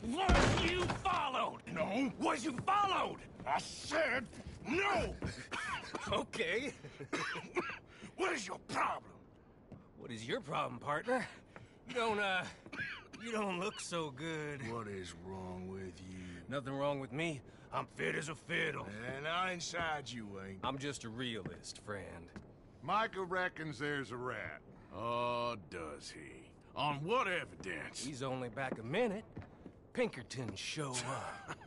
Was you followed? No. Was you followed? I said no. Okay. What is your problem? What is your problem, partner? You don't look so good. What is wrong with you? Nothing wrong with me. I'm fit as a fiddle. And I inside you ain't. I'm just a realist, friend. Micah reckons there's a rat. Oh, does he? On what evidence? He's only back a minute. Pinkerton show up.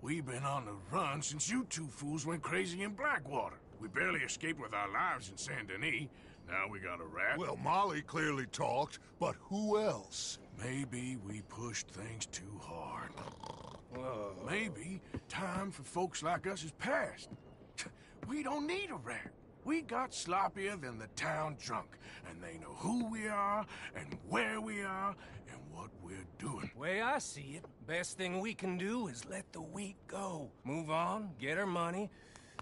We've been on the run since you two fools went crazy in Blackwater. We barely escaped with our lives in Saint Denis. Now we got a rat. Well, Molly clearly talked, but who else? Maybe we pushed things too hard. Whoa. Maybe time for folks like us is past. We don't need a rat. We got sloppier than the town drunk, and they know who we are, and where we are, and what we're doing. Way I see it, best thing we can do is let the week go. Move on, get our money,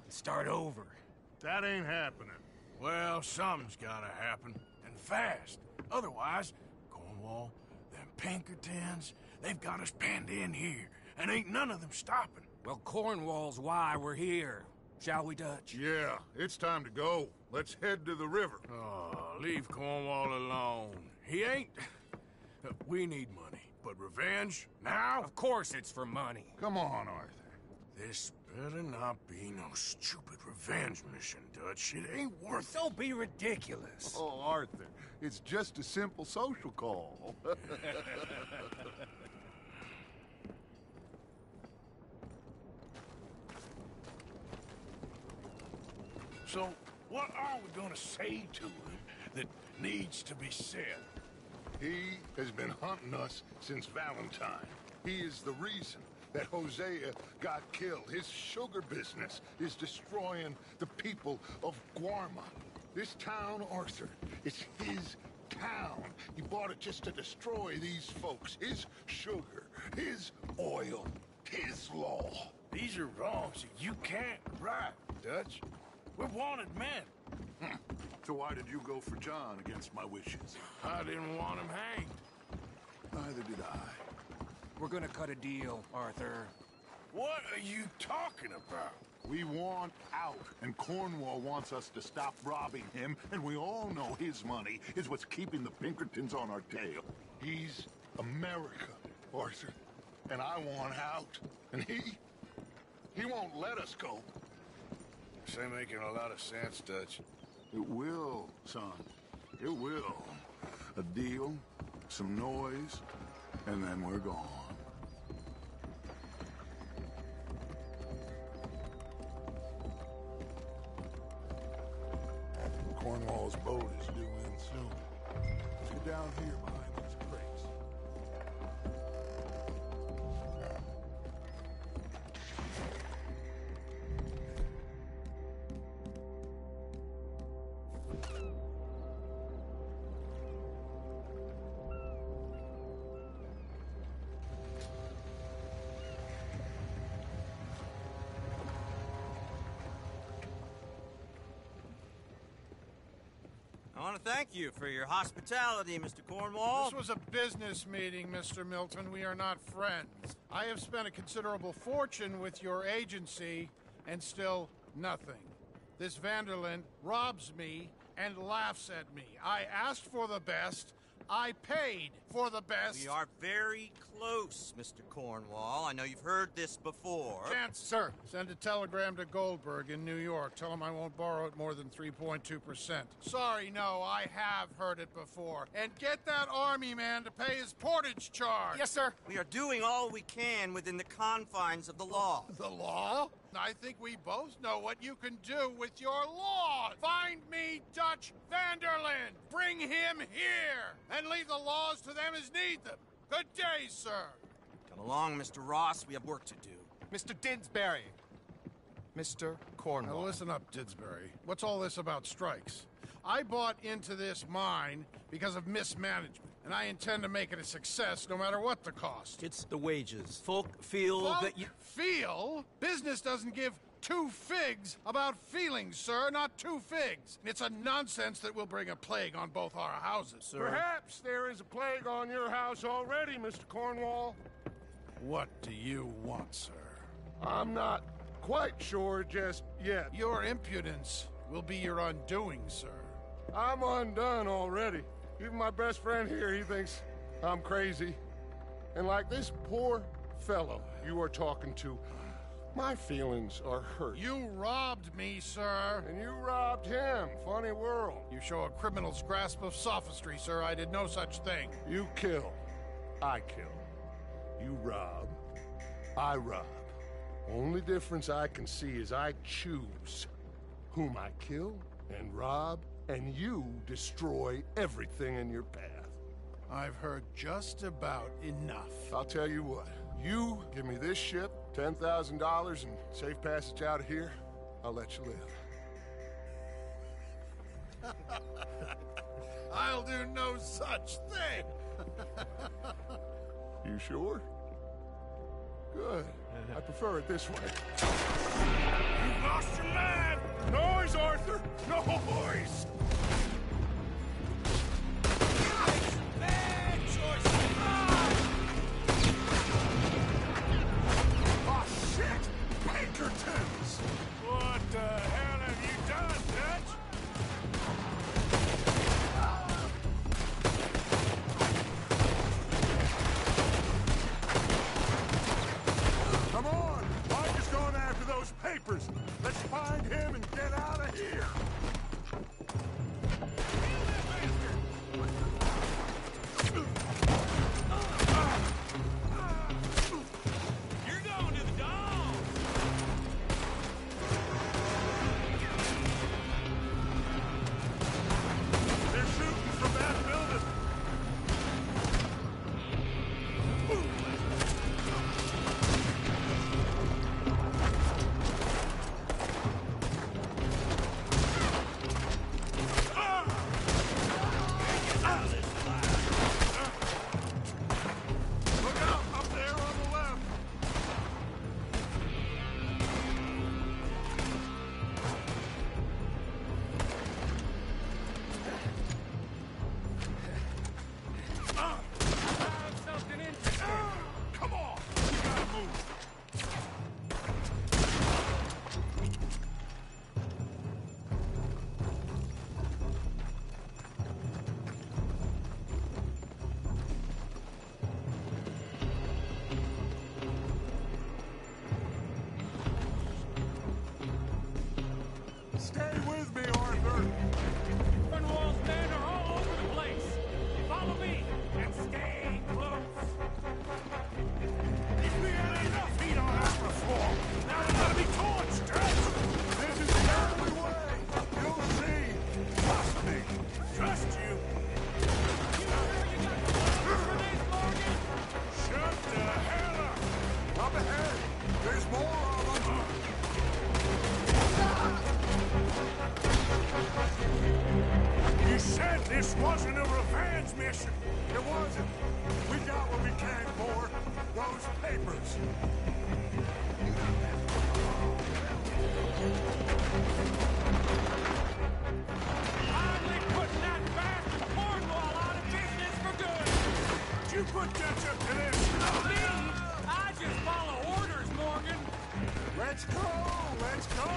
and start over. That ain't happening. Well, something's gotta happen, and fast. Otherwise, Cornwall, them Pinkertons, they've got us penned in here, and ain't none of them stopping. Well, Cornwall's why we're here. Shall we, Dutch? Yeah, it's time to go. Let's head to the river. Oh, leave Cornwall alone. He ain't... We need money, but revenge, now? Of course it's for money. Come on, Arthur. This better not be no stupid revenge mission, Dutch. It ain't worth it. Don't be ridiculous. Oh, Arthur, it's just a simple social call. So, what are we gonna say to him that needs to be said? He has been hunting us since Valentine. He is the reason that Hosea got killed. His sugar business is destroying the people of Guarma. This town, Arthur, it's his town. He bought it just to destroy these folks. His sugar, his oil, his law. These are wrongs that you can't right, Dutch. We're wanted men. So why did you go for John against my wishes? I didn't want him hanged. Neither did I. We're gonna cut a deal, Arthur. What are you talking about? We want out, and Cornwall wants us to stop robbing him, and we all know his money is what's keeping the Pinkertons on our tail. He's America, Arthur, and I want out. And he won't let us go. This ain't making a lot of sense, Dutch. It will, son. It will. A deal, some noise, and then we're gone. Cornwall's boat is due in soon. Let's get down here behind these crates. I want to thank you for your hospitality, Mr. Cornwall. This was a business meeting, Mr. Milton. We are not friends. I have spent a considerable fortune with your agency, and still nothing. This Vanderlyn robs me and laughs at me. I asked for the best. I paid for the best. We are very close, Mr. Cornwall. I know you've heard this before. Chance, sir, send a telegram to Goldberg in New York. Tell him I won't borrow it more than 3.2%. Sorry, no, I have heard it before. And get that army man to pay his portage charge. Yes, sir. We are doing all we can within the confines of the law. The law? I think we both know what you can do with your law. Find me Dutch Vanderlyn. Bring him here. And leave the laws to them as need them. Good day, sir. Come along, Mr. Ross. We have work to do. Mr. Didsbury. Mr. Cornwall. Now listen up, Didsbury. What's all this about strikes? I bought into this mine because of mismanagement, and I intend to make it a success no matter what the cost. It's the wages. Folk feel that you... Feel? Business doesn't give two figs about feelings, sir, not two figs. It's a nonsense that will bring a plague on both our houses. Sir. Perhaps there is a plague on your house already, Mr. Cornwall. What do you want, sir? I'm not quite sure just yet. Your impudence will be your undoing, sir. I'm undone already. Even my best friend here, he thinks I'm crazy. And like this poor fellow you are talking to, my feelings are hurt. You robbed me, sir. And you robbed him. Funny world. You show a criminal's grasp of sophistry, sir. I did no such thing. You kill. I kill. You rob. I rob. Only difference I can see is I choose whom I kill and rob, and you destroy everything in your path. I've heard just about enough. I'll tell you what. You give me this ship, $10,000, and safe passage out of here, I'll let you live. I'll do no such thing. You sure? Good. I prefer it this way. You lost your mind! Noise, Arthur! Noise! Bad choice. Oh, shit! Pinkertons! What the hell have you done, Dutch? Come on! Mike is going after those papers! Let's find him and get out of here! You're going to the dogs. They're shooting from that building! Look out! Up there on the left! Something interesting. Come on! We gotta move! Stay with me, Arthur! Cornwall's men are all over the place. Follow me and stay close. If we had enough heat on us before, now we're gonna be torched, Dutch! This is the only way! You'll see! Trust me! Trust you! Shut the hell up! Up ahead! There's more of them! You said this wasn't a revenge mission! It wasn't! We got what we came for! Those papers! Finally putting that bastard Cornwall out of business for good. Did you put Dutch up to this? Me? I just follow orders, Morgan. Let's go! Let's go!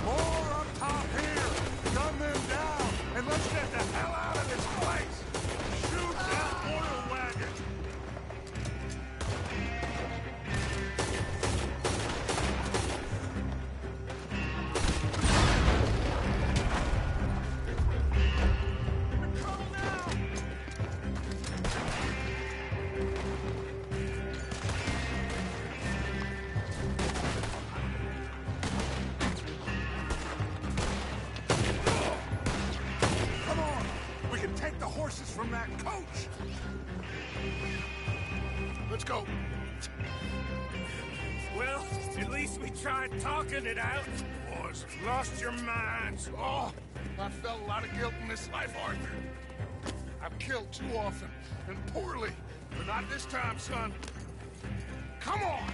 More up top here! Gun them down! And let's get the hell out of this place! Shoot that oil wagon! Come on! We can take the horses from that coach! Let's go! Well, at least we tried talking it out. Boys have lost your minds. Oh, I felt a lot of guilt in this life, Arthur. I've killed too often, and poorly, but not this time, son. Come on!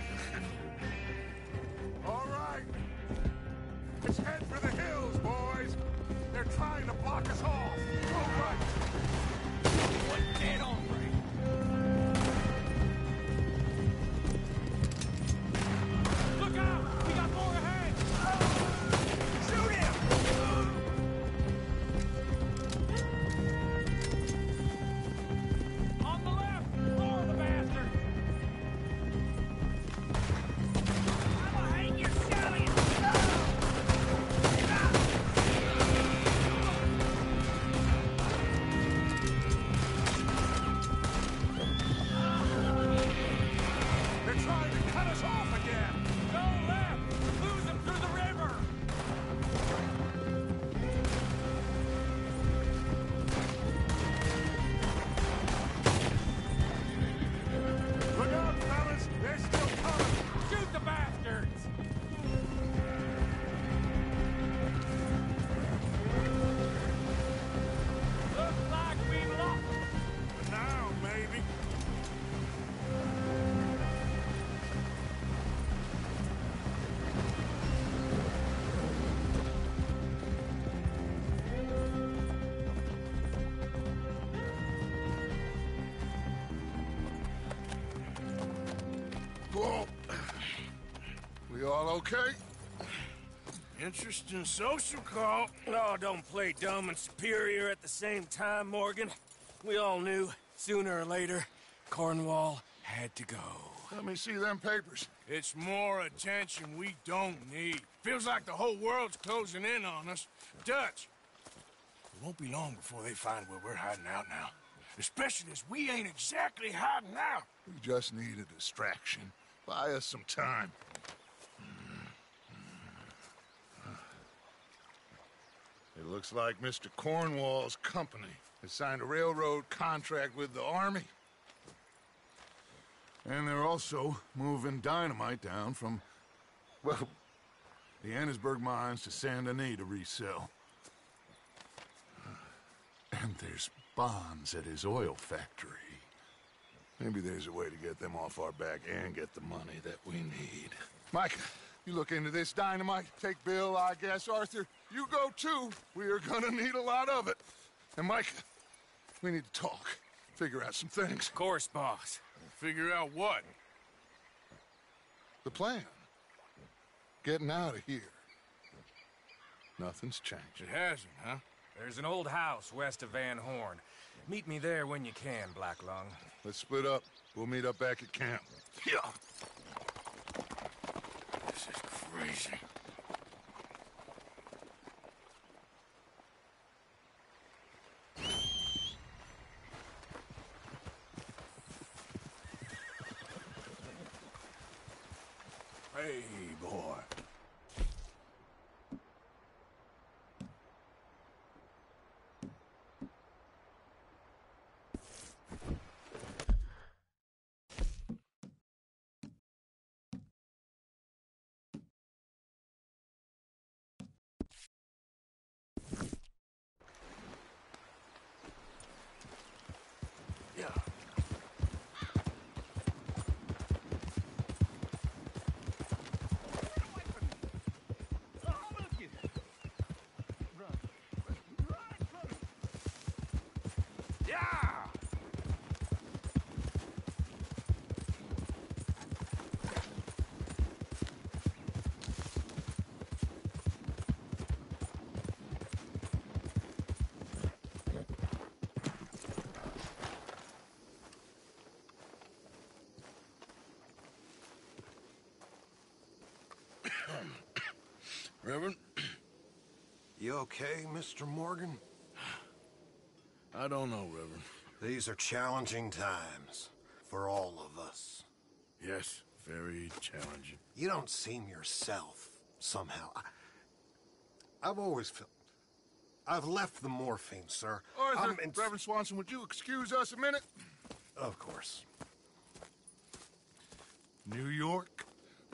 All right, right! Let's head for the hills, boys! They're trying to block us off! Go right! One dead hombre. Look out! We got more ahead! Shoot him! On the left! Floor the bastard! I'ma hang your stallion! They're trying to cut us off again! Go left! Lose him through the river! Look out, fellas! They're still coming! Shoot the bastards! Looks like we lost. Now, maybe. Whoa. We all okay? Interesting social call. Oh, don't play dumb and superior at the same time, Morgan. We all knew, sooner or later, Cornwall had to go. Let me see them papers. It's more attention we don't need. Feels like the whole world's closing in on us. Dutch, it won't be long before they find where we're hiding out now. Especially as we ain't exactly hiding out. We just need a distraction. Buy us some time. It looks like Mr. Cornwall's company has signed a railroad contract with the Army. And they're also moving dynamite down from, well, the Annesburg mines to Saint Denis to resell. And there's bonds at his oil factory. Maybe there's a way to get them off our back and get the money that we need. Mike, you look into this dynamite. Take Bill, I guess. Arthur, you go too. We are gonna need a lot of it. And Mike, we need to talk. Figure out some things. Of course, boss. Figure out what? The plan. Getting out of here. Nothing's changed. It hasn't, huh? There's an old house west of Van Horn. Meet me there when you can, Black Lung. Let's split up. We'll meet up back at camp. Yeah. This is crazy. Hey, boy. Yeah. Yeah! Reverend, You okay, Mr. Morgan? I don't know, Reverend. These are challenging times for all of us. Yes, very challenging. You don't seem yourself, somehow. I've always felt... I've left the morphine, sir. Arthur, Reverend Swanson, would you excuse us a minute? Of course. New York.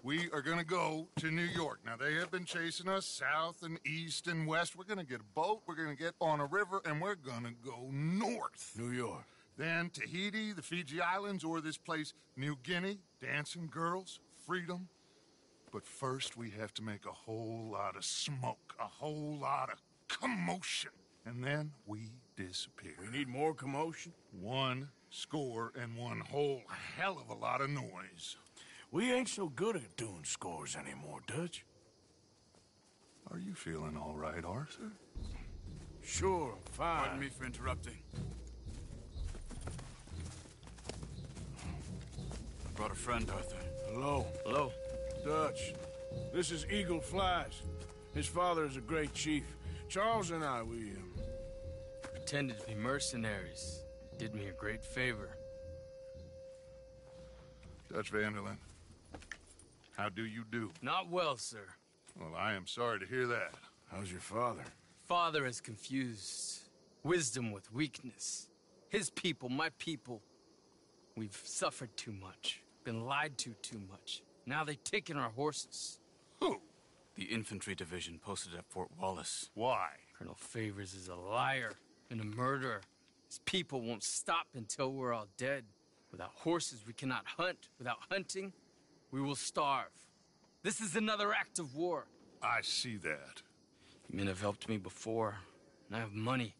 We are gonna go to New York. Now, they have been chasing us south and east and west. We're gonna get a boat, we're gonna get on a river, and we're gonna go north. New York. Then Tahiti, the Fiji Islands, or this place, New Guinea, dancing girls, freedom. But first, we have to make a whole lot of smoke, a whole lot of commotion. And then we disappear. We need more commotion? 1 score and 1 whole hell of a lot of noise. We ain't so good at doing scores anymore, Dutch. Are you feeling all right, Arthur? Sure, fine. Pardon me for interrupting. I brought a friend, Arthur. Hello. Hello. Dutch. This is Eagle Flies. His father is a great chief. Charles and I, we Pretended to be mercenaries. Did me a great favor. Dutch Vanderlyn, how do you do? Not well, sir. Well, I am sorry to hear that. How's your father? Father has confused wisdom with weakness. His people, my people. We've suffered too much. Been lied to too much. Now they've taken our horses. Who? The infantry division posted at Fort Wallace. Why? Colonel Favors is a liar and a murderer. His people won't stop until we're all dead. Without horses, we cannot hunt. Without hunting, we will starve. This is another act of war. I see that. You men have helped me before, and I have money.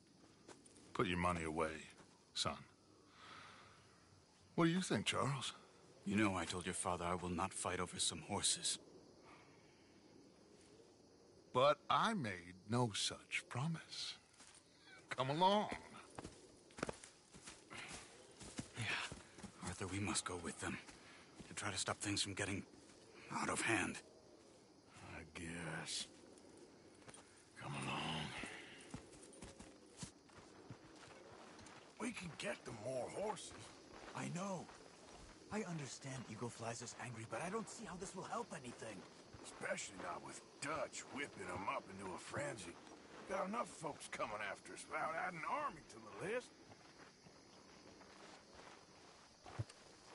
Put your money away, son. What do you think, Charles? You know I told your father I will not fight over some horses. But I made no such promise. Come along. Yeah, Arthur, we must go with them to try to stop things from getting out of hand. I guess. Come along. We can get them more horses. I know. I understand Eagle Flies is angry, but I don't see how this will help anything. Especially not with Dutch whipping them up into a frenzy. Got enough folks coming after us without adding an army to the list.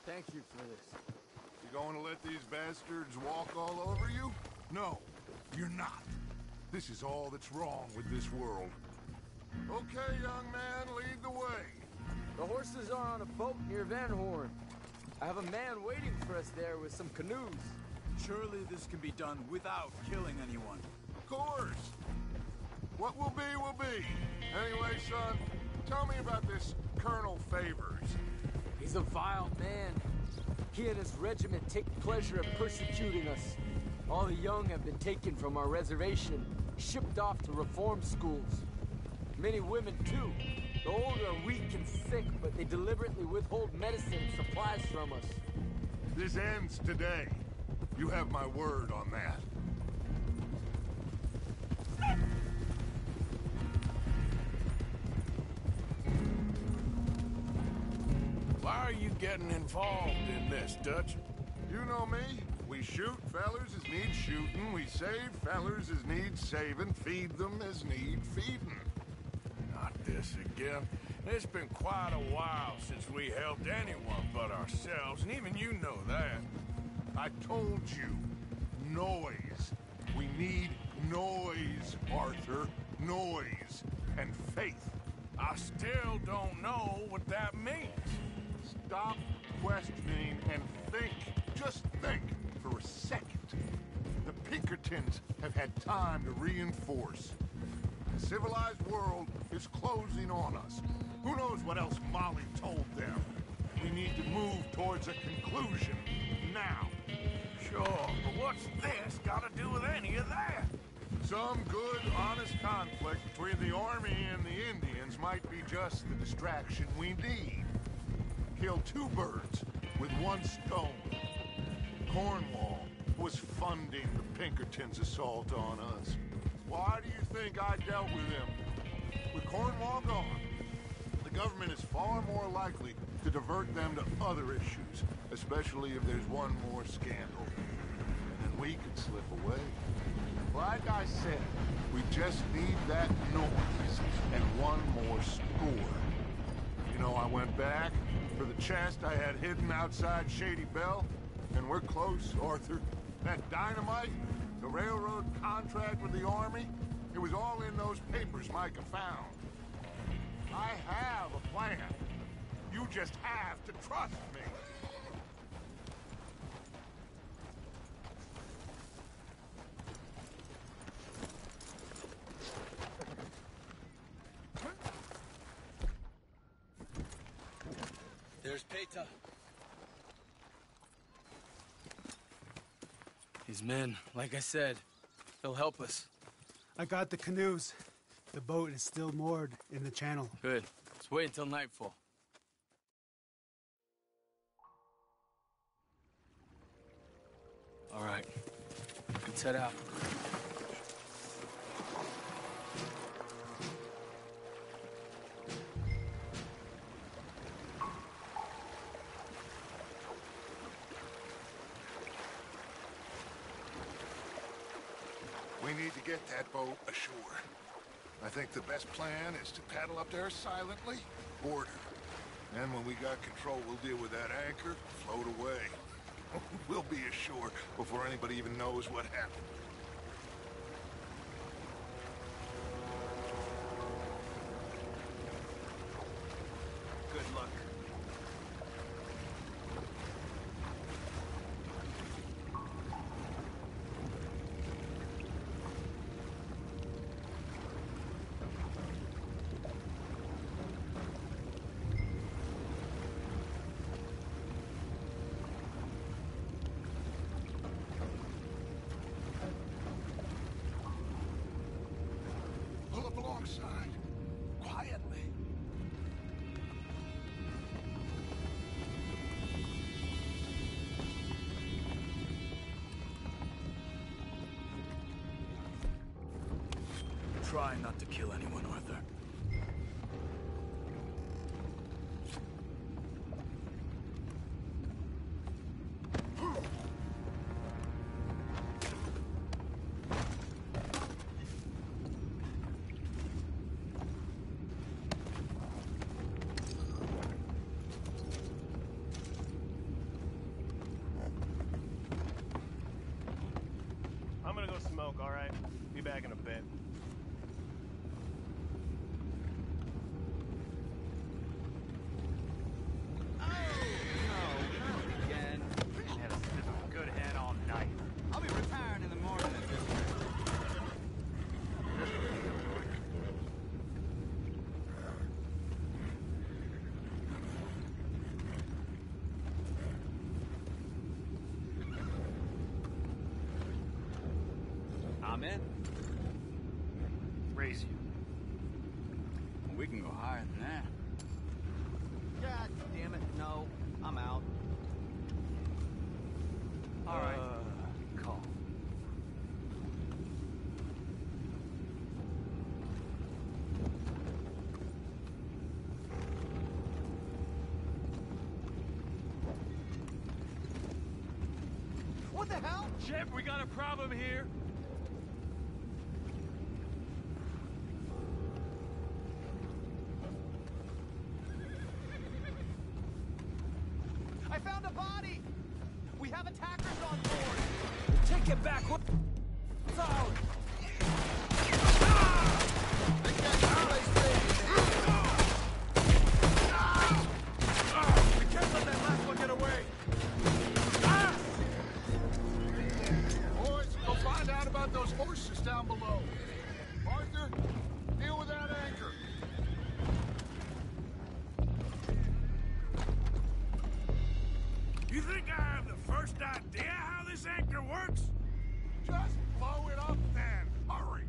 Thank you for this. You going to let these bastards walk all over you? No, you're not. This is all that's wrong with this world. Okay, young man, lead the way. The horses are on a boat near Van Horn. I have a man waiting for us there with some canoes. Surely this can be done without killing anyone. Of course. What will be, will be. Anyway, son, tell me about this Colonel Favors. He's a vile man. He and his regiment take pleasure in persecuting us. All the young have been taken from our reservation, shipped off to reform schools. Many women, too. The old are weak and sick, but they deliberately withhold medicine and supplies from us. This ends today. You have my word on that. Why are you getting involved in this, Dutch? You know me. We shoot fellers as need shooting. We save fellers as need saving. Feed them as need feeding. Not this again. It's been quite a while since we helped anyone but ourselves, and even you know that. I told you. Noise. We need noise, Arthur. Noise. And faith. I still don't know what that means. Stop questioning and think. Just think for a second. The Pinkertons have had time to reinforce. The civilized world is closing on us. Who knows what else Molly told them? We need to move towards a conclusion now. Sure, but what's this got to do with any of that? Some good, honest conflict between the army and the Indians might be just the distraction we need. Kill 2 birds with 1 stone. Cornwall was funding the Pinkertons' assault on us. Why do you think I dealt with him? With Cornwall gone, the government is far more likely to divert them to other issues, especially if there's one more scandal. And then we could slip away. Like I said, we just need that noise and 1 more score. You know, I went back for the chest I had hidden outside Shady Bell, and we're close, Arthur. That dynamite, the railroad contract with the army, it was all in those papers Micah found. I have a plan. You just have to trust me. There's Peta. These men, like I said, they'll help us. I got the canoes. The boat is still moored in the channel. Good. Let's wait until nightfall. All right. Let's head out. We need to get that boat ashore. I think the best plan is to paddle up there silently, board her. Then when we got control, we'll deal with that anchor, float away. We'll be ashore before anybody even knows what happened. Good luck. Pull up alongside, quietly. Try not to kill anyone, Arthur. I'm gonna go smoke, all right? Be back in a bit. Again. Had a sniff of good head all night. I'll be retiring in the morning at this rate. I'm in. Raise you. We can go higher than that. God damn it, no. I'm out. All right. Call. What the hell? Shep, we got a problem here. I found a body! We have attackers on board! Take it back! Solid! We can't let that last one get away. Boys, go find out about those horses down below. Arthur, deal with that anchor. You think I have the first idea how this anchor works? Just blow it up then. Hurry.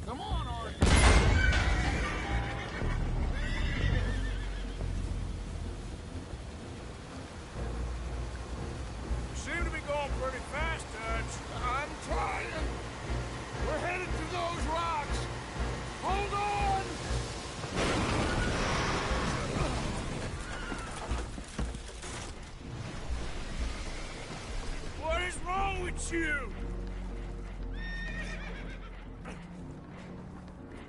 Come on, Arthur. You seem to be going pretty fast, Dutch. I'm trying. We're headed to those rocks. Hold on. What is wrong with you?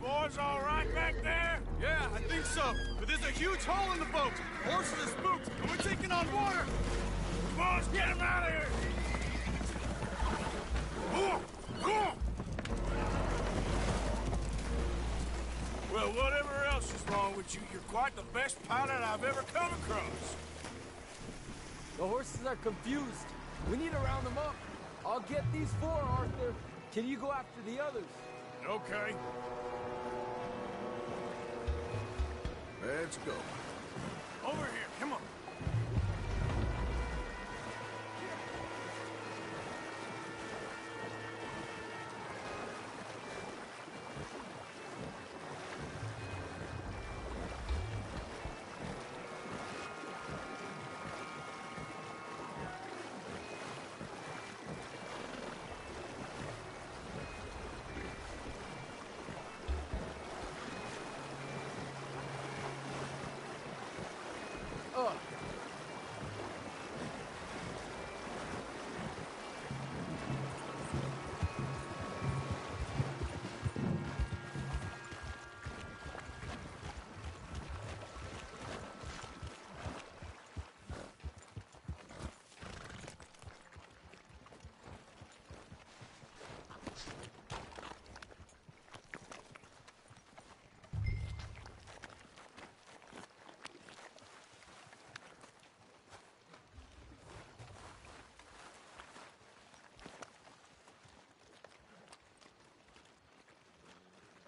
Boys all right back there? Yeah, I think so. But there's a huge hole in the boat. Horses are spooked, and we're taking on water. Boys, get him out of here! Well, whatever else is wrong with you, you're quite the best pilot I've ever come across. The horses are confused. We need to round them up. I'll get these 4, Arthur. Can you go after the others? Okay. Let's go. Over here, come on.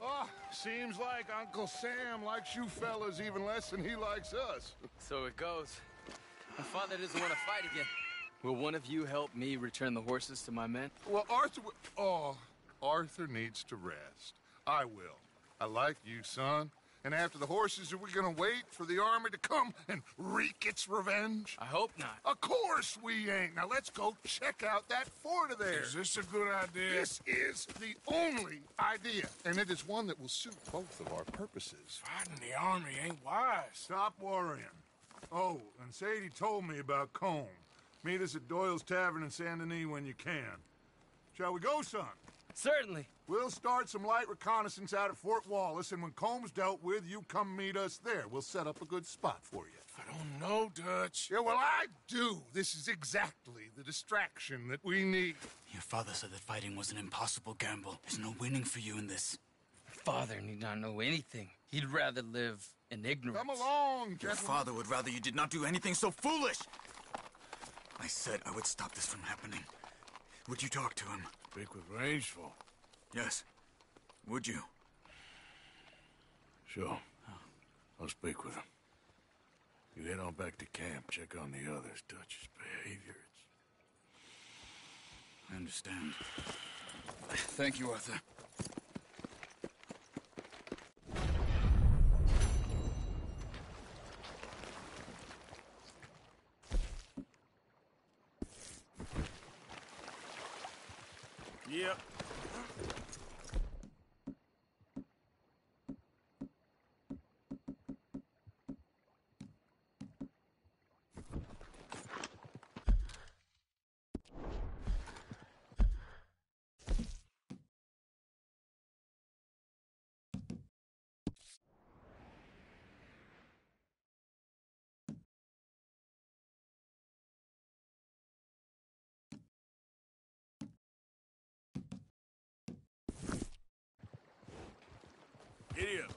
Oh, seems like Uncle Sam likes you fellas even less than he likes us. So it goes. My father doesn't want to fight again. Will one of you help me return the horses to my men? Well, Arthur needs to rest. I will. I like you, son. And after the horses, are we gonna wait for the army to come and wreak its revenge? I hope not. Of course we ain't. Now let's go check out that fort of theirs. Is this a good idea? This is the only idea, and it is one that will suit both of our purposes. Fighting the army ain't wise. Stop worrying. Oh, and Sadie told me about Combe. Meet us at Doyle's Tavern in Saint Denis when you can. Shall we go, son? Certainly. We'll start some light reconnaissance out at Fort Wallace, and when Combs dealt with, you come meet us there. We'll set up a good spot for you. I don't know, Dutch. Yeah, well, I do. This is exactly the distraction that we need. Your father said that fighting was an impossible gamble. There's no winning for you in this. Father need not know anything. He'd rather live in ignorance. Come along, Your gentlemen. father would rather you did not do anything so foolish. I said I would stop this from happening. Would you talk to him? Speak with Rangeful. Yes. Would you? Sure. I'll speak with him. You head on back to camp, check on the others. Dutch's behavior, I understand. Thank you, Arthur. Yep. Giddy up.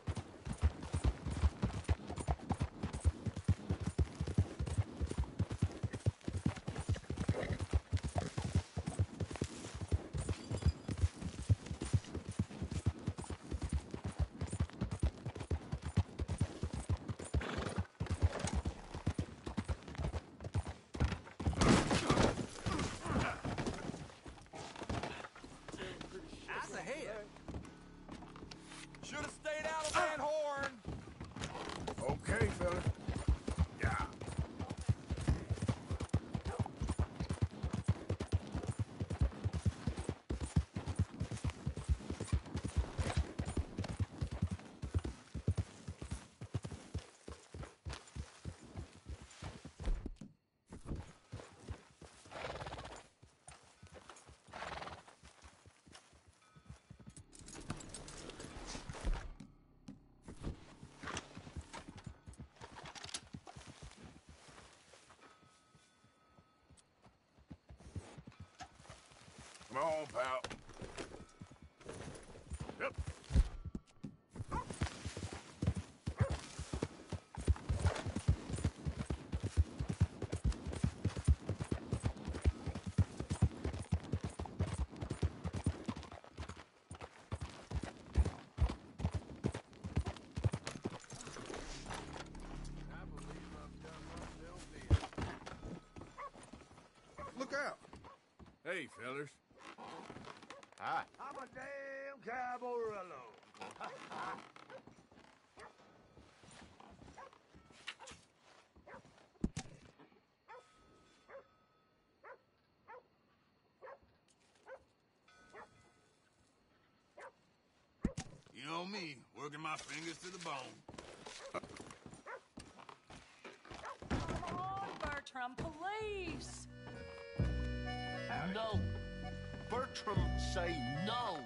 Ass ahead. Should have stayed out of Van Horn. Okay, fella. Yeah. Come on, pal. Yep. fellas. Hi. I'm a damn cowboy alone. You know me, working my fingers to the bone. Come on, Bertram, please. No. Bertram say no.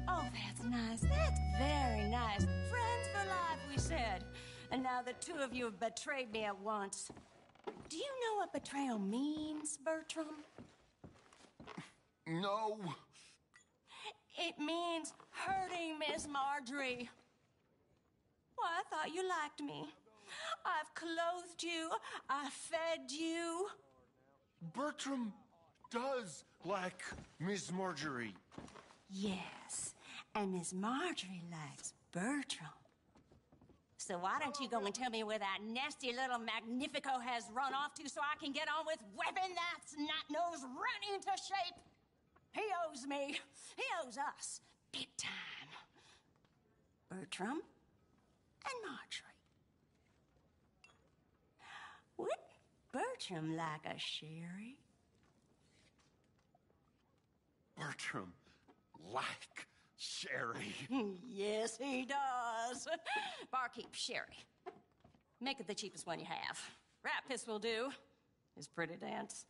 Oh, that's nice. That's very nice. Friends for life, we said. And now the two of you have betrayed me at once. Do you know what betrayal means, Bertram? No. It means hurting Miss Marjorie. Well, I thought you liked me. I've clothed you. I've fed you. Bertram does like Miss Marjorie. Yes, and Miss Marjorie likes Bertram. So why don't you go and tell me where that nasty little Magnifico has run off to so I can get on with whipping that snot-nosed run into shape? He owes me. He owes us. Big time. Bertram and Marjorie. Would Bertram like a sherry? Bertram like sherry. Yes, he does. Barkeep, sherry. Make it the cheapest one you have. Rat piss will do. His pretty dance.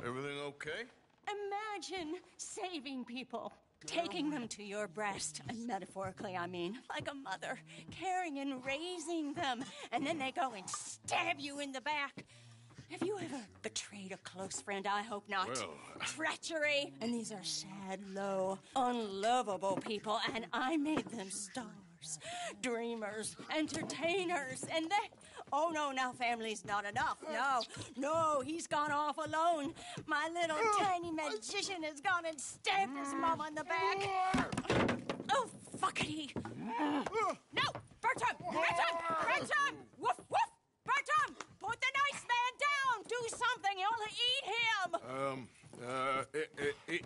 Everything okay? Imagine saving people. Taking them to your breast, and metaphorically, I mean, like a mother, caring and raising them, and then they go and stab you in the back. Have you ever betrayed a close friend? I hope not. Well, Treachery. And these are sad, low, unlovable people, and I made them stars, dreamers, entertainers, and they... Oh, no, now family's not enough. No, he's gone off alone. My little tiny magician has gone and stabbed his mom on the back. Oh, fuckity. No, Bertram! Woof, woof! Bertram, put the nice man down! Do something, you'll eat him!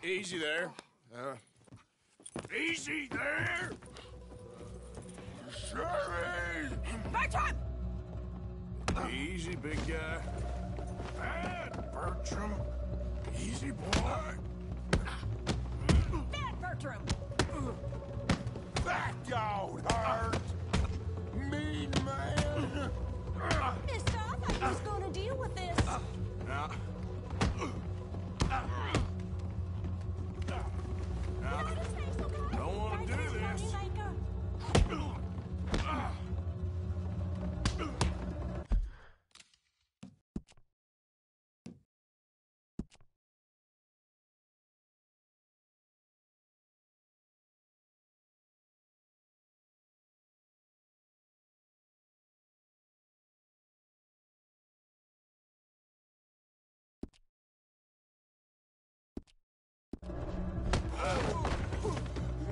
Easy there. Easy there! Sherry! Bertram! Easy, big guy. Bad, Bertram. Easy, boy. Bad, Bertram! That don't hurt. Mean man. Mister, I thought you was gonna deal with this. Now, don't want to do this.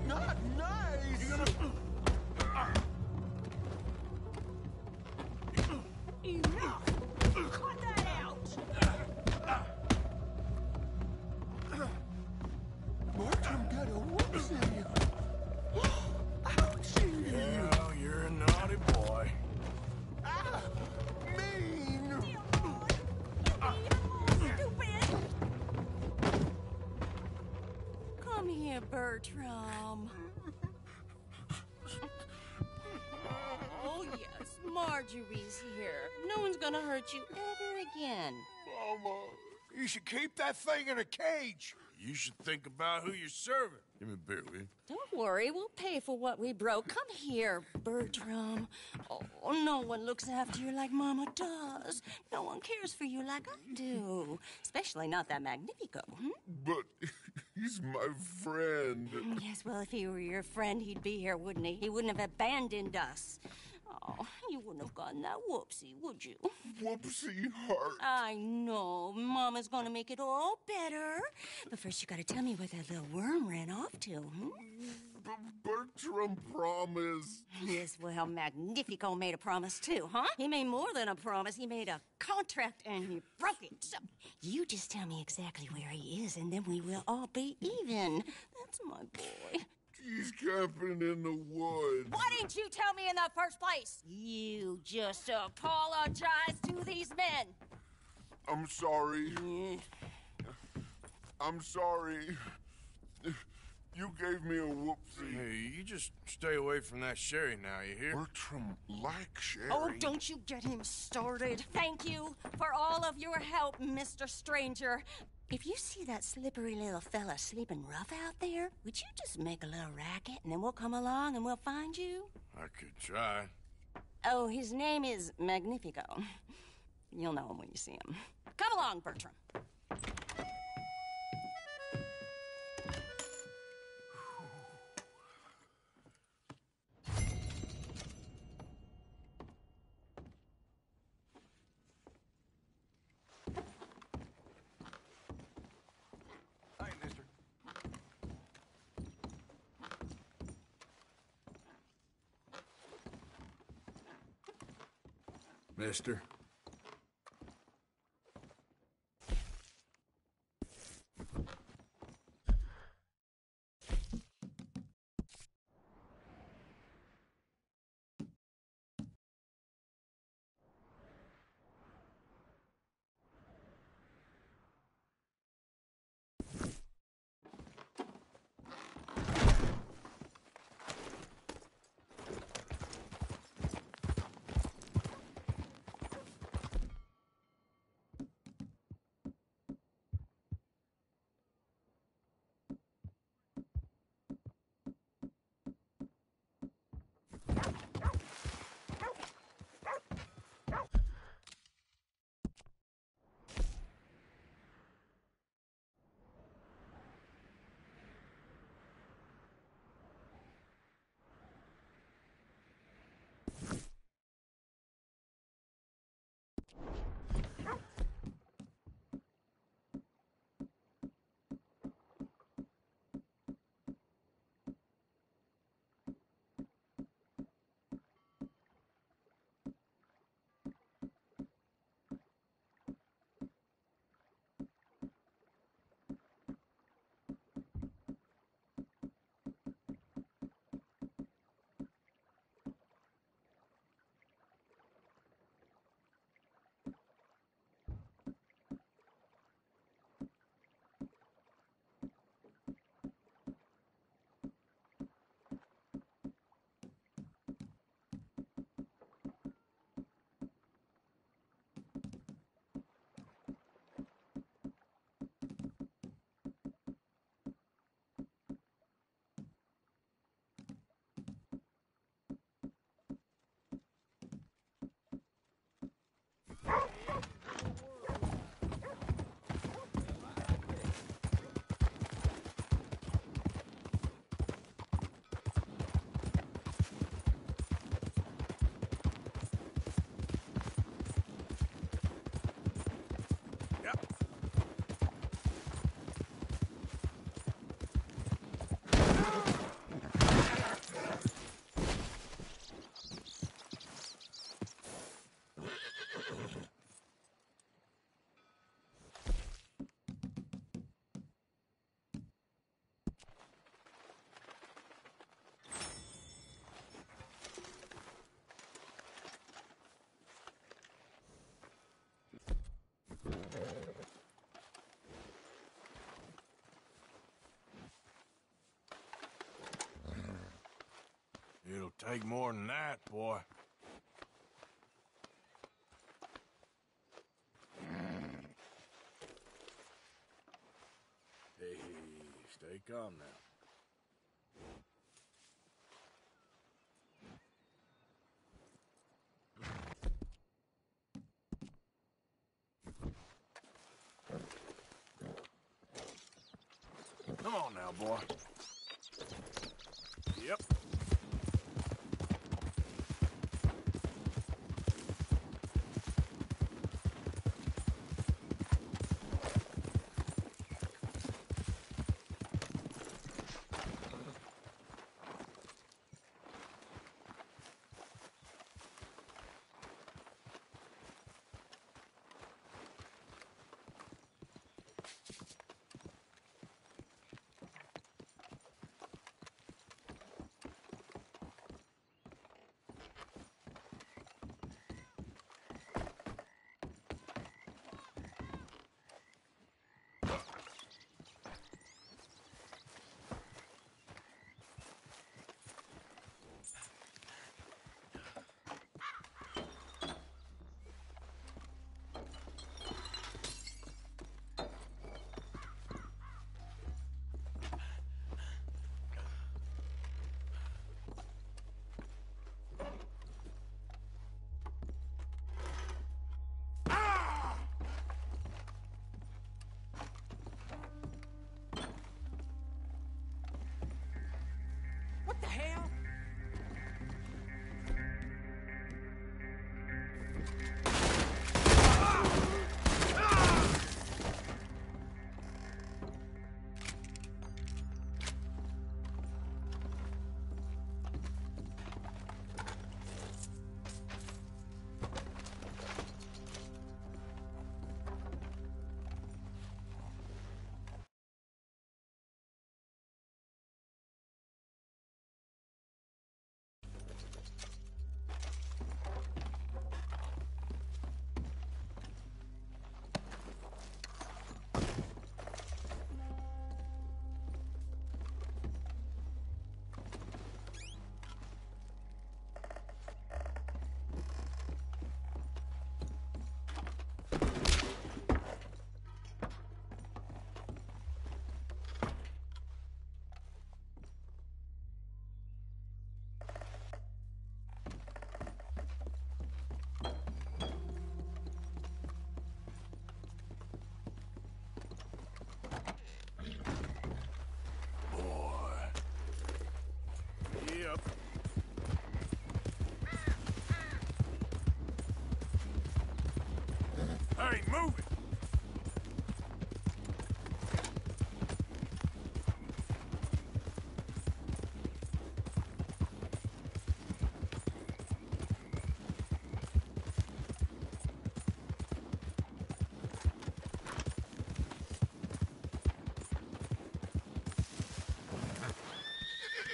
Not nice. You're gonna... Enough! Cut that out! Bertram got a whoopsie. Ouchie. Well, you're a naughty boy. Ah, mean. Stupid! Come here, Bertram. Oh, yes, Marjorie's here. No one's gonna hurt you ever again. Mama, you should keep that thing in a cage. You should think about who you're serving. Give me a beer, will you? Don't worry, we'll pay for what we broke. Come here, Bertram. Oh, no one looks after you like Mama does. No one cares for you like I do. Especially not that Magnifico, But he's my friend. Yes, well, if he were your friend, he'd be here, wouldn't he? He wouldn't have abandoned us. Oh, you wouldn't have gotten that whoopsie, would you? Whoopsie hurt. I know. Mama's gonna make it all better. But first you gotta tell me where that little worm ran off to, hmm? Bertram promised. Yes, well, Magnifico made a promise too, huh? He made more than a promise. He made a contract and he broke it. So you just tell me exactly where he is and then we will all be even. That's my boy. He's camping in the woods. Why didn't you tell me in the first place? You just apologize to these men. I'm sorry. I'm sorry. You gave me a whoopsie. Hey, you just stay away from that sherry now, you hear? Bertram likes sherry. Oh, don't you get him started. Thank you for all of your help, Mr. Stranger. If you see that slippery little fella sleeping rough out there, would you just make a little racket and then we'll come along and we'll find you? I could try. Oh, his name is Magnifico. You'll know him when you see him. Come along, Bertram. Mister. It'll take more than that, boy. Hey, stay calm now. Come on now, boy. Yep.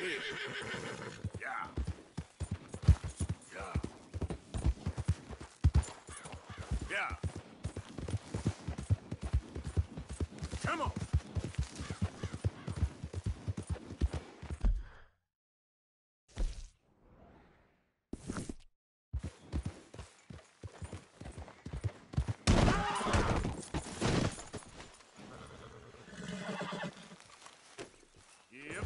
Here. Yeah. Yeah. Yeah. Come on. Yep.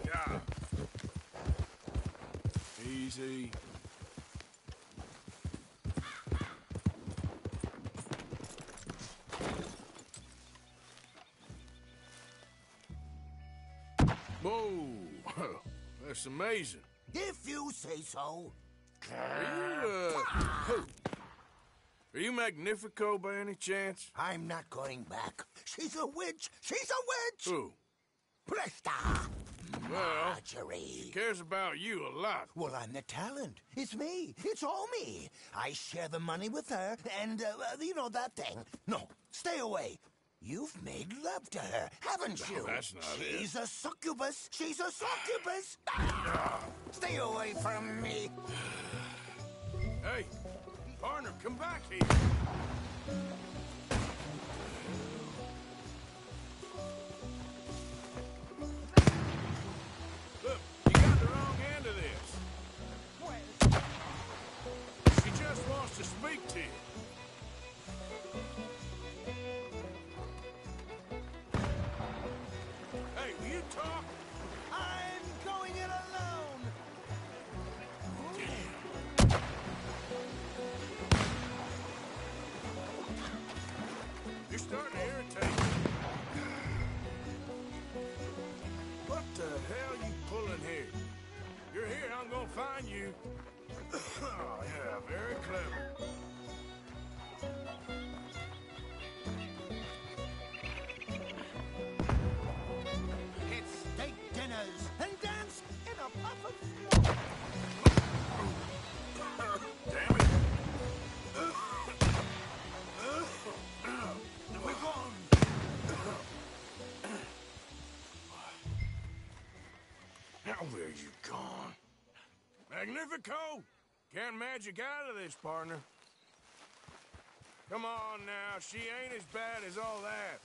Yeah. Easy. Whoa. That's amazing. If you say so. Are you Magnifico by any chance? I'm not going back. She's a witch. She's a witch. Who? Presta. Well, Marjorie. she cares about you a lot. Well, I'm the talent. It's me. It's all me. I share the money with her, and, you know that thing. No, stay away. You've made love to her, haven't you? No, that's not it. She's a succubus. She's a succubus. Stay away from me. Hey, partner, come back here. Look, you got the wrong end of this. She just wants to speak to you. Hey, will you talk? I'm going it alone. You're starting to irritate me. What the hell you pulling here? You're here, I'm gonna find you. Oh, yeah, very clever. It's steak dinners and dance in a puff of smoke. Damn it. We're gone. Now where you gone? Magnifico! Can't magic out of this, partner. Come on now, she ain't as bad as all that.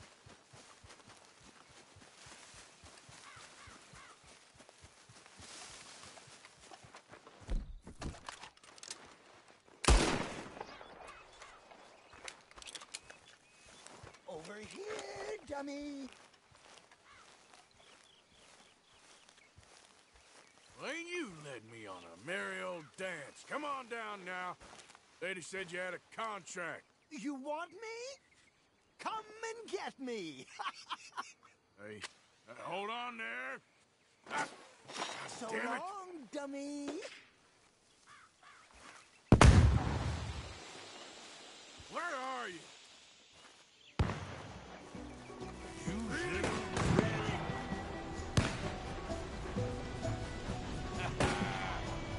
Over here, dummy. Well, ain't you led me on a merry old dance. Come on down now. Lady said you had a contract. You want me? Come and get me. Hey, hold on there. Ah, So damn it. long, dummy. Where are you?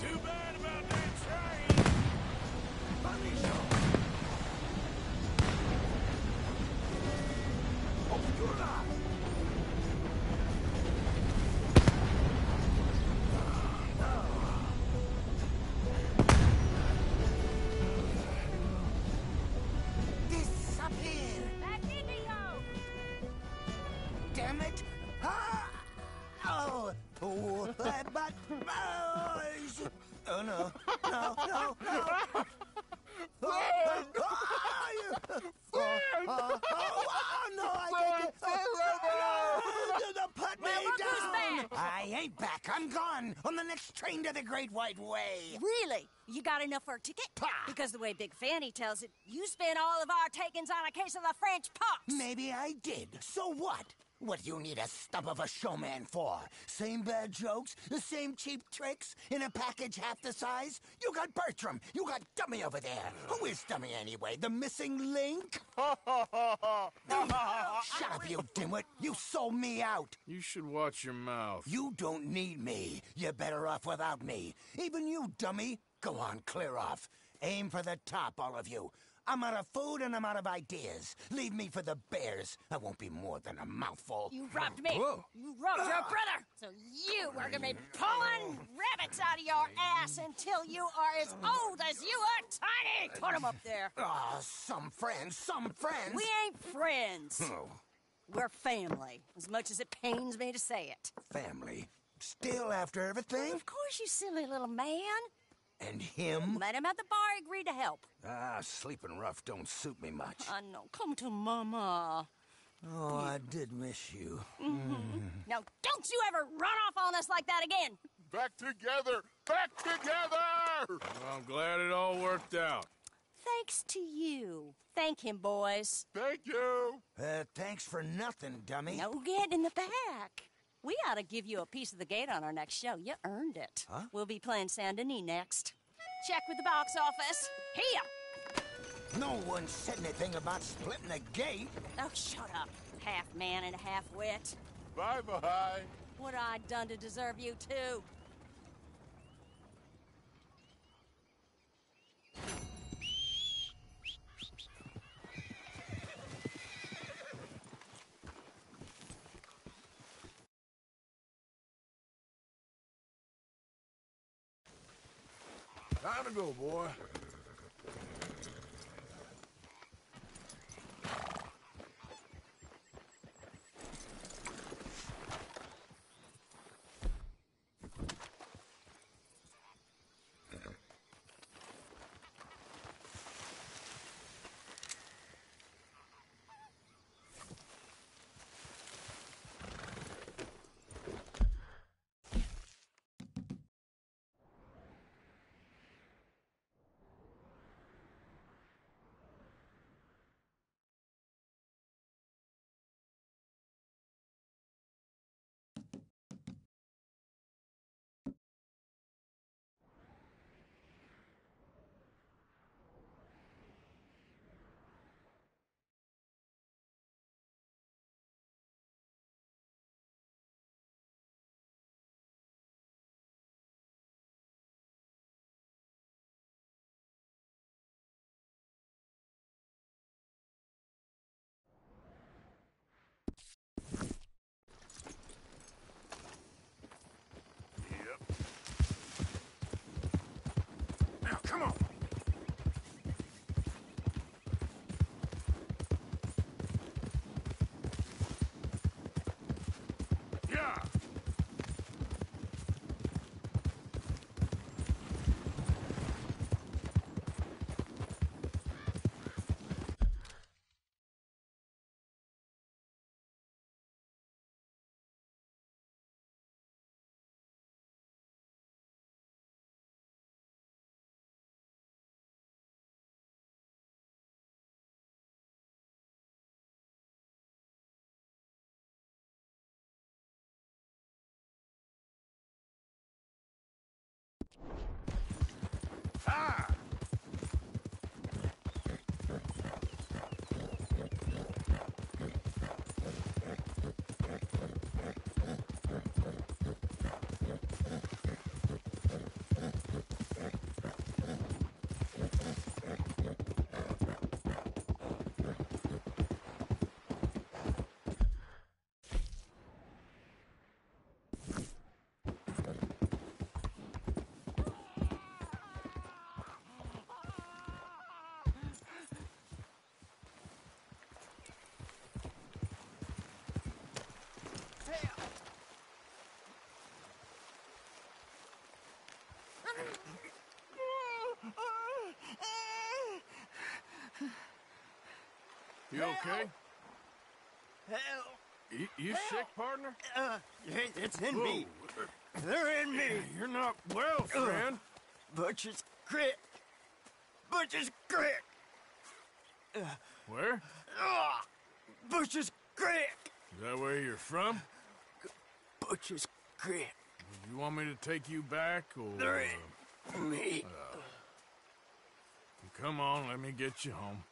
Too bad about that train. Disappear. Back into you! Damn it. Ah! Oh. Oh, but... Oh, no. No, no, no. No, I can't get... Put me down! I ain't ain't back. I'm gone on the next train to the Great White Way. Really? You got enough for a ticket? Pah! Because the way Big Fanny tells it, you spent all of our takings on a case of the French pox. Maybe I did. So what? What do you need a stump of a showman for? Same bad jokes? The same cheap tricks? In a package half the size? You got Bertram. You got Dummy over there. Who is Dummy anyway? The missing link? Shut up, you dimwit. You sold me out. You should watch your mouth. You don't need me. You're better off without me. Even you, Dummy. Go on, clear off. Aim for the top, all of you. I'm out of food and I'm out of ideas. Leave me for the bears. I won't be more than a mouthful. You robbed me. Whoa. You robbed your brother. So you are going to be pulling rabbits out of your ass until you are as old as you are tiny. Put them up there. Ah, some friends. We ain't friends. Oh, We're family, as much as it pains me to say it. family. Still after everything? Of course, you silly little man. And him? Met him at the bar, agreed to help. Ah, sleeping rough don't suit me much. I know. Come to Mama. Oh, I did miss you. Now, don't you ever run off on us like that again. Back together! Back together! Well, I'm glad it all worked out. Thanks to you. Thank him, boys. Thank you! Thanks for nothing, Dummy. No, get in the back. We ought to give you a piece of the gate on our next show. You earned it. Huh? We'll be playing Saint Denis next. Check with the box office. Here. No one said anything about splitting the gate. Oh, shut up. Half man and half wit. Bye-bye. What I done to deserve you, too? Time to go, boy. Now, come on. Yeah. Ah! You okay? Help! You sick, partner? It's in me. They're in me. You're not well, friend. Butcher's Creek. Butcher's Creek. Where? Butcher's Creek. Is that where you're from? Butcher's Creek. You want me to take you back, or... There ain't me. Come on, let me get you home.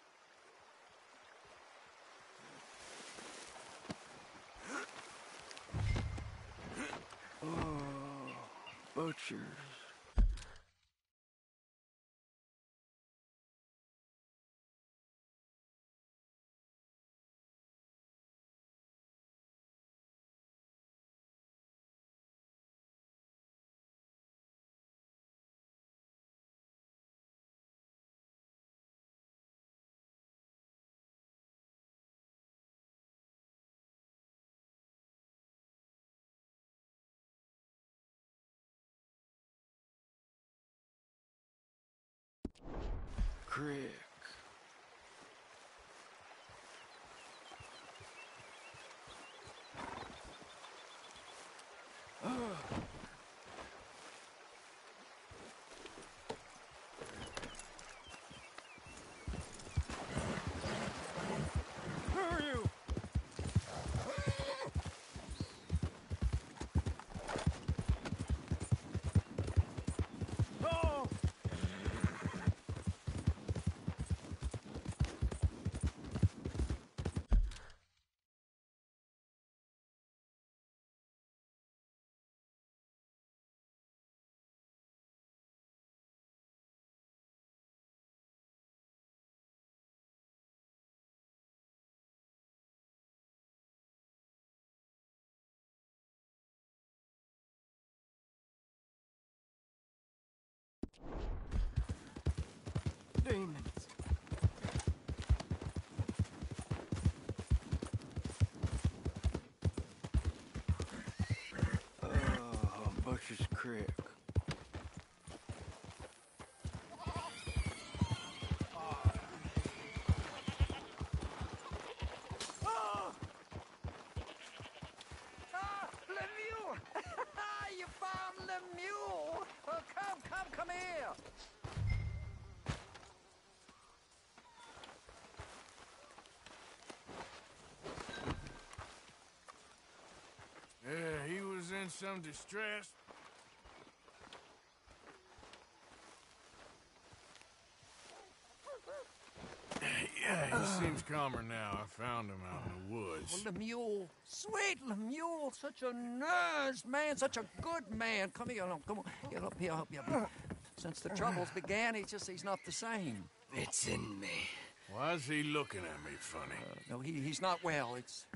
Butchers. Creek. Who are you? Oh! Demons. Butcher's Creek. Lemieux! You found Lemieux! Oh, come here! Yeah, he was in some distress. Yeah, he seems calmer now. I found him out in the woods. Oh, Lemieux, sweet Lemieux, such a nice man, such a good man. Come here, come on, get up here, help you. Since the troubles began, he's not the same. It's in me. Why is he looking at me funny? No, he's not well. It's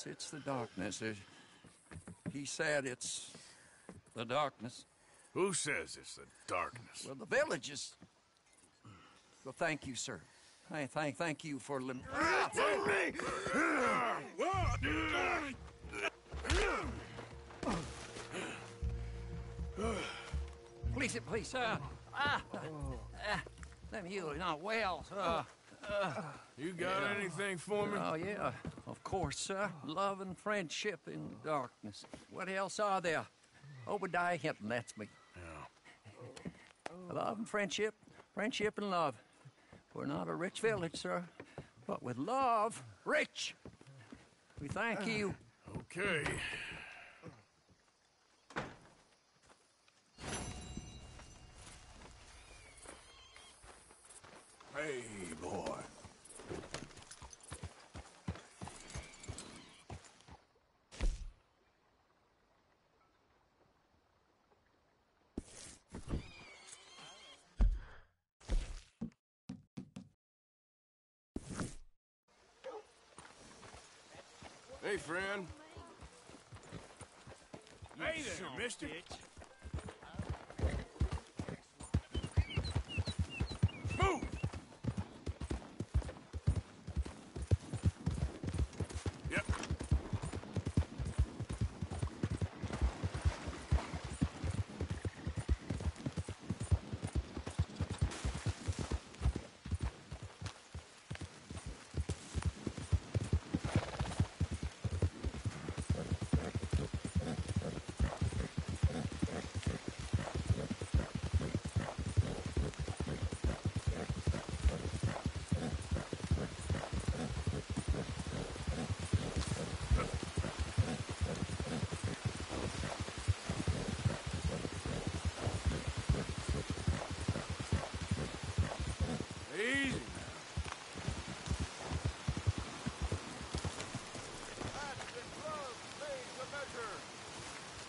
the darkness. He said it's the darkness. Who says it's the darkness? Well, the village is. Well, thank you, sir. Thank you for Please, Lemieux, not well. You got anything for me? Oh, yeah, of course, sir. Love and friendship in the darkness. What else are there? Obadiah Hinton, that's me. Yeah. Love and friendship and love. We're not a rich village, sir, but with love, rich. We thank you. Okay. Hey, boy. Hey, friend. Hey there, mister. Move! Yep.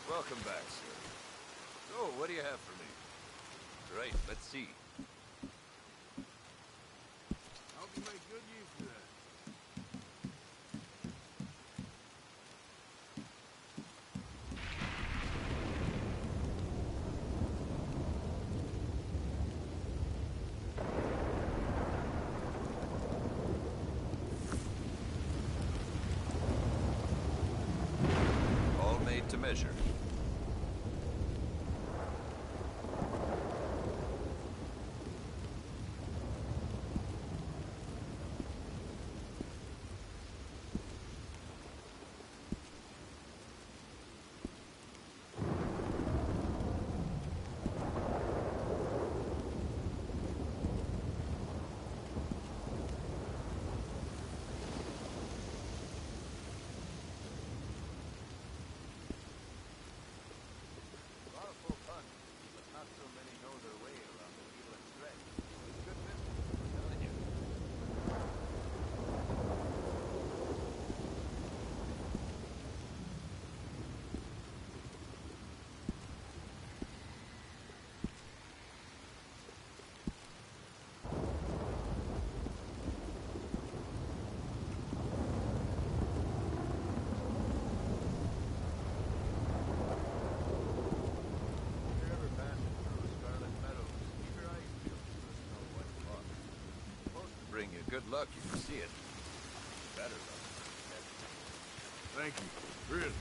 Welcome back, sir. So, what do you have for me? Right, let's see. Hope you make good use of that. All made to measure. Bring you good luck if you see it. Better luck. Thank you. Really.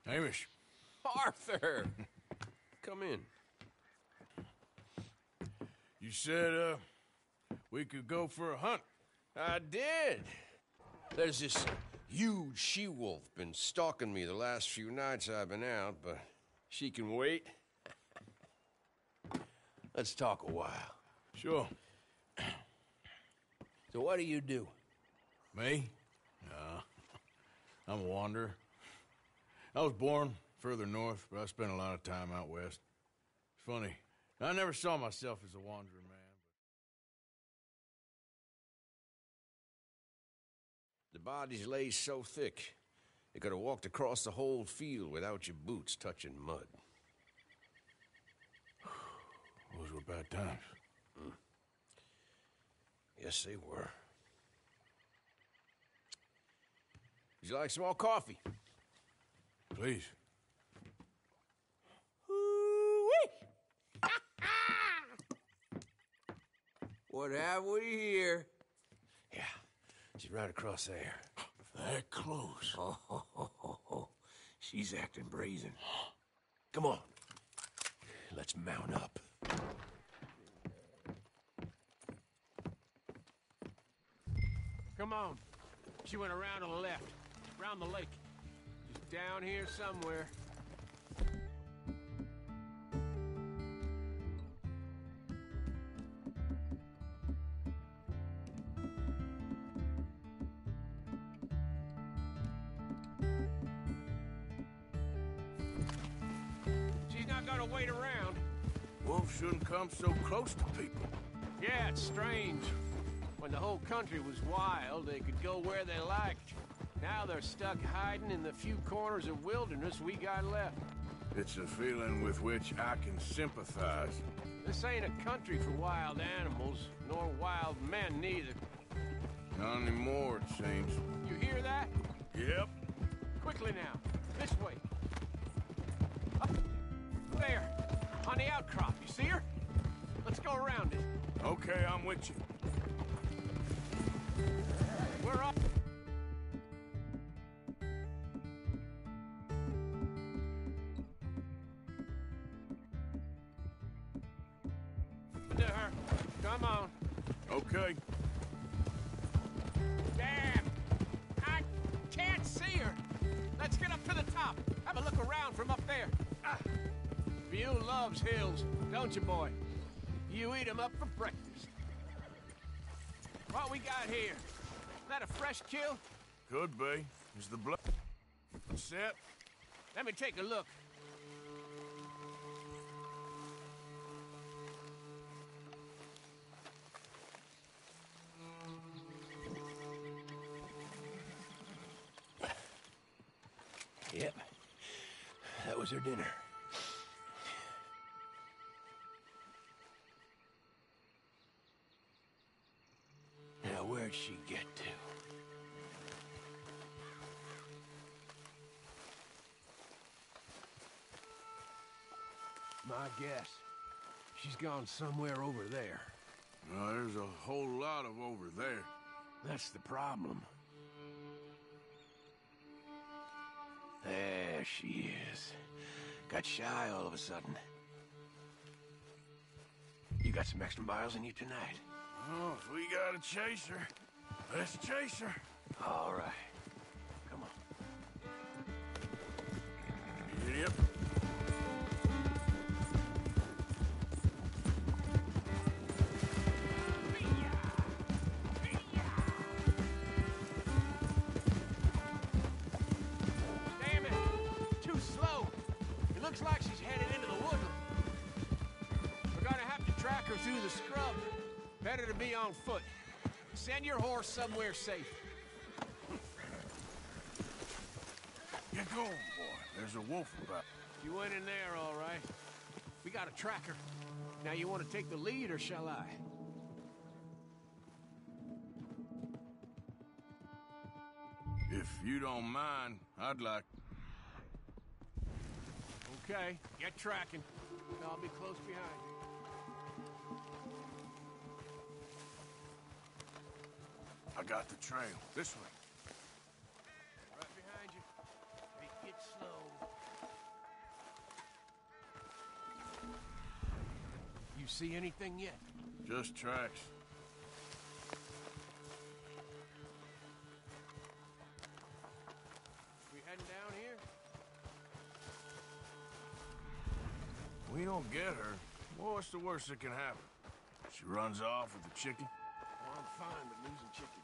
Hamish. Arthur! Come in. You said, we could go for a hunt. I did. There's this huge she-wolf been stalking me the last few nights I've been out, but she can wait. Let's talk a while. Sure. So what do you do? Me? No. I'm a wanderer. I was born further north, but I spent a lot of time out west. It's funny. I never saw myself as a wanderer, man. The bodies lay so thick, you could have walked across the whole field without your boots touching mud. Those were bad times. Yes, they were. Would you like some more coffee? Please. What have we here? Yeah, she's right across there. That close. Oh, she's acting brazen. Come on, let's mount up. Come on. She went around on the left, around the lake. She's down here somewhere. not gonna wait around. Wolves shouldn't come so close to people. Yeah, it's strange. When the whole country was wild, they could go where they liked. Now they're stuck hiding in the few corners of wilderness we got left. It's a feeling with which I can sympathize. This ain't a country for wild animals, nor wild men neither. Not anymore, it seems. You hear that? Yep. Quickly now. This way. Up there. On the outcrop. You see her? Let's go around it. Okay, I'm with you. We're off. To her. Come on. Okay. Damn! I can't see her! Let's get up to the top. Have a look around from up there. You loves hills, don't you, boy? You eat 'em up for breakfast. What we got here? Is that a fresh kill? Could be. Is the blood set? Let me take a look. Yep. That was her dinner. Now, where'd she get to? My guess. She's gone somewhere over there. There's a whole lot of over there. That's the problem. There she is. Got shy all of a sudden. You got some extra miles in you tonight? Oh, if we gotta chase her, let's chase her. All right. Come on. Yep. Damn it! Too slow. It looks like she's headed into the woodland. We're gonna have to track her through the scrub. Better to be on foot. Send your horse somewhere safe. Get going, boy. There's a wolf about. You went in there, all right. We got a tracker. Now you want to take the lead, or shall I? If you don't mind, I'd like... Okay, get tracking. I'll be close behind you. I got the trail. This way. Right behind you. Take it slow. You see anything yet? Just tracks. We heading down here? We don't get her. Well, what's the worst that can happen? She runs off with the chicken? Oh, I'm fine with losing chickens.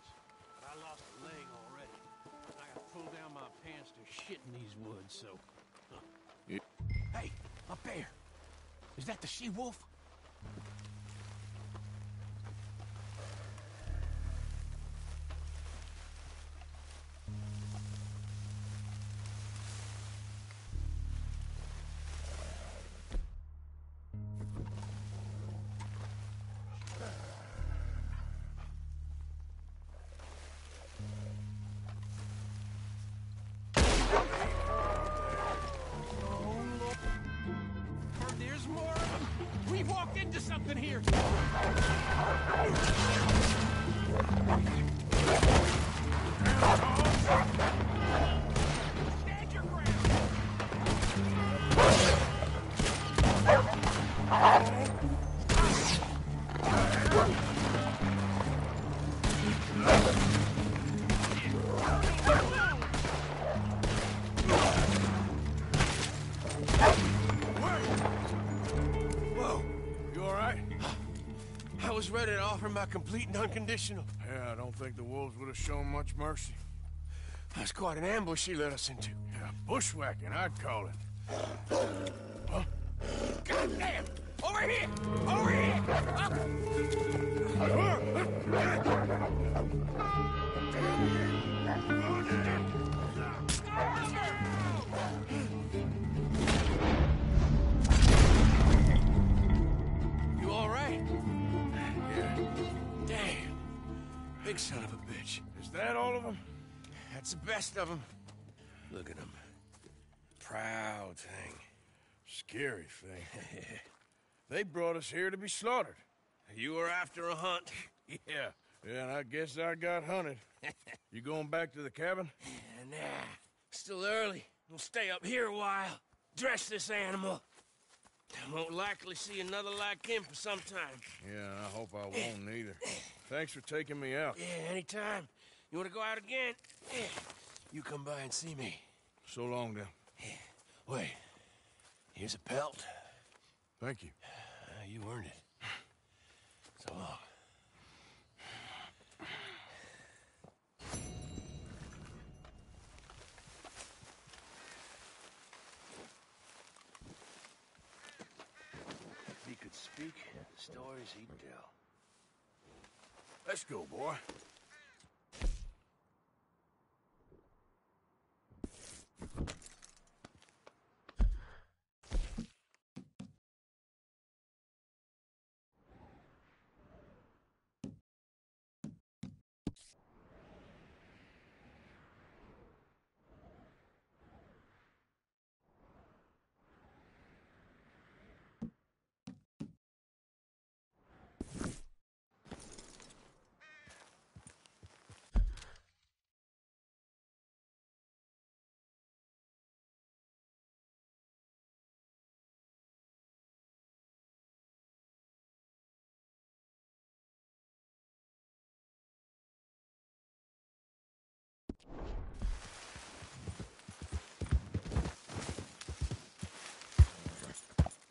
But I lost a leg already. I gotta pull down my pants to shit in these woods, so... Yeah. Hey, up there. Is that the she-wolf? There's more of them. We've walked into something here. Stand your ground. Whoa, you all right? I was ready to offer my complete and unconditional. Yeah, I don't think the wolves would have shown much mercy. That's quite an ambush she led us into. Yeah, bushwhacking, I'd call it. Huh? Goddamn! Over here! Over here! You all right? Yeah. Damn. Big son of a bitch. Is that all of them? That's the best of them. Look at him. Proud thing. Scary thing. They brought us here to be slaughtered. You were after a hunt. Yeah. Yeah, and I guess I got hunted. You going back to the cabin? Nah. Still early. We'll stay up here a while. Dress this animal. Won't likely see another like him for some time. Yeah, I hope I won't neither. Thanks for taking me out. Yeah, anytime. You want to go out again? You come by and see me. So long, then. Wait. Here's a pelt. Thank you. You earned it. So long. If he could speak, the stories he'd tell. Let's go, boy.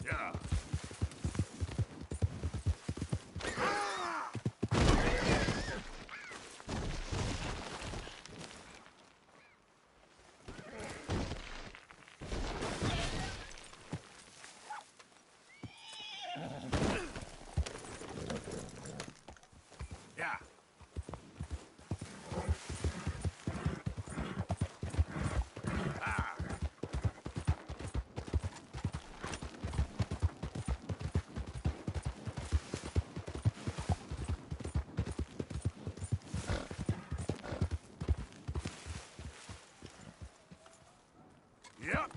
Yeah. Yeah. Yep.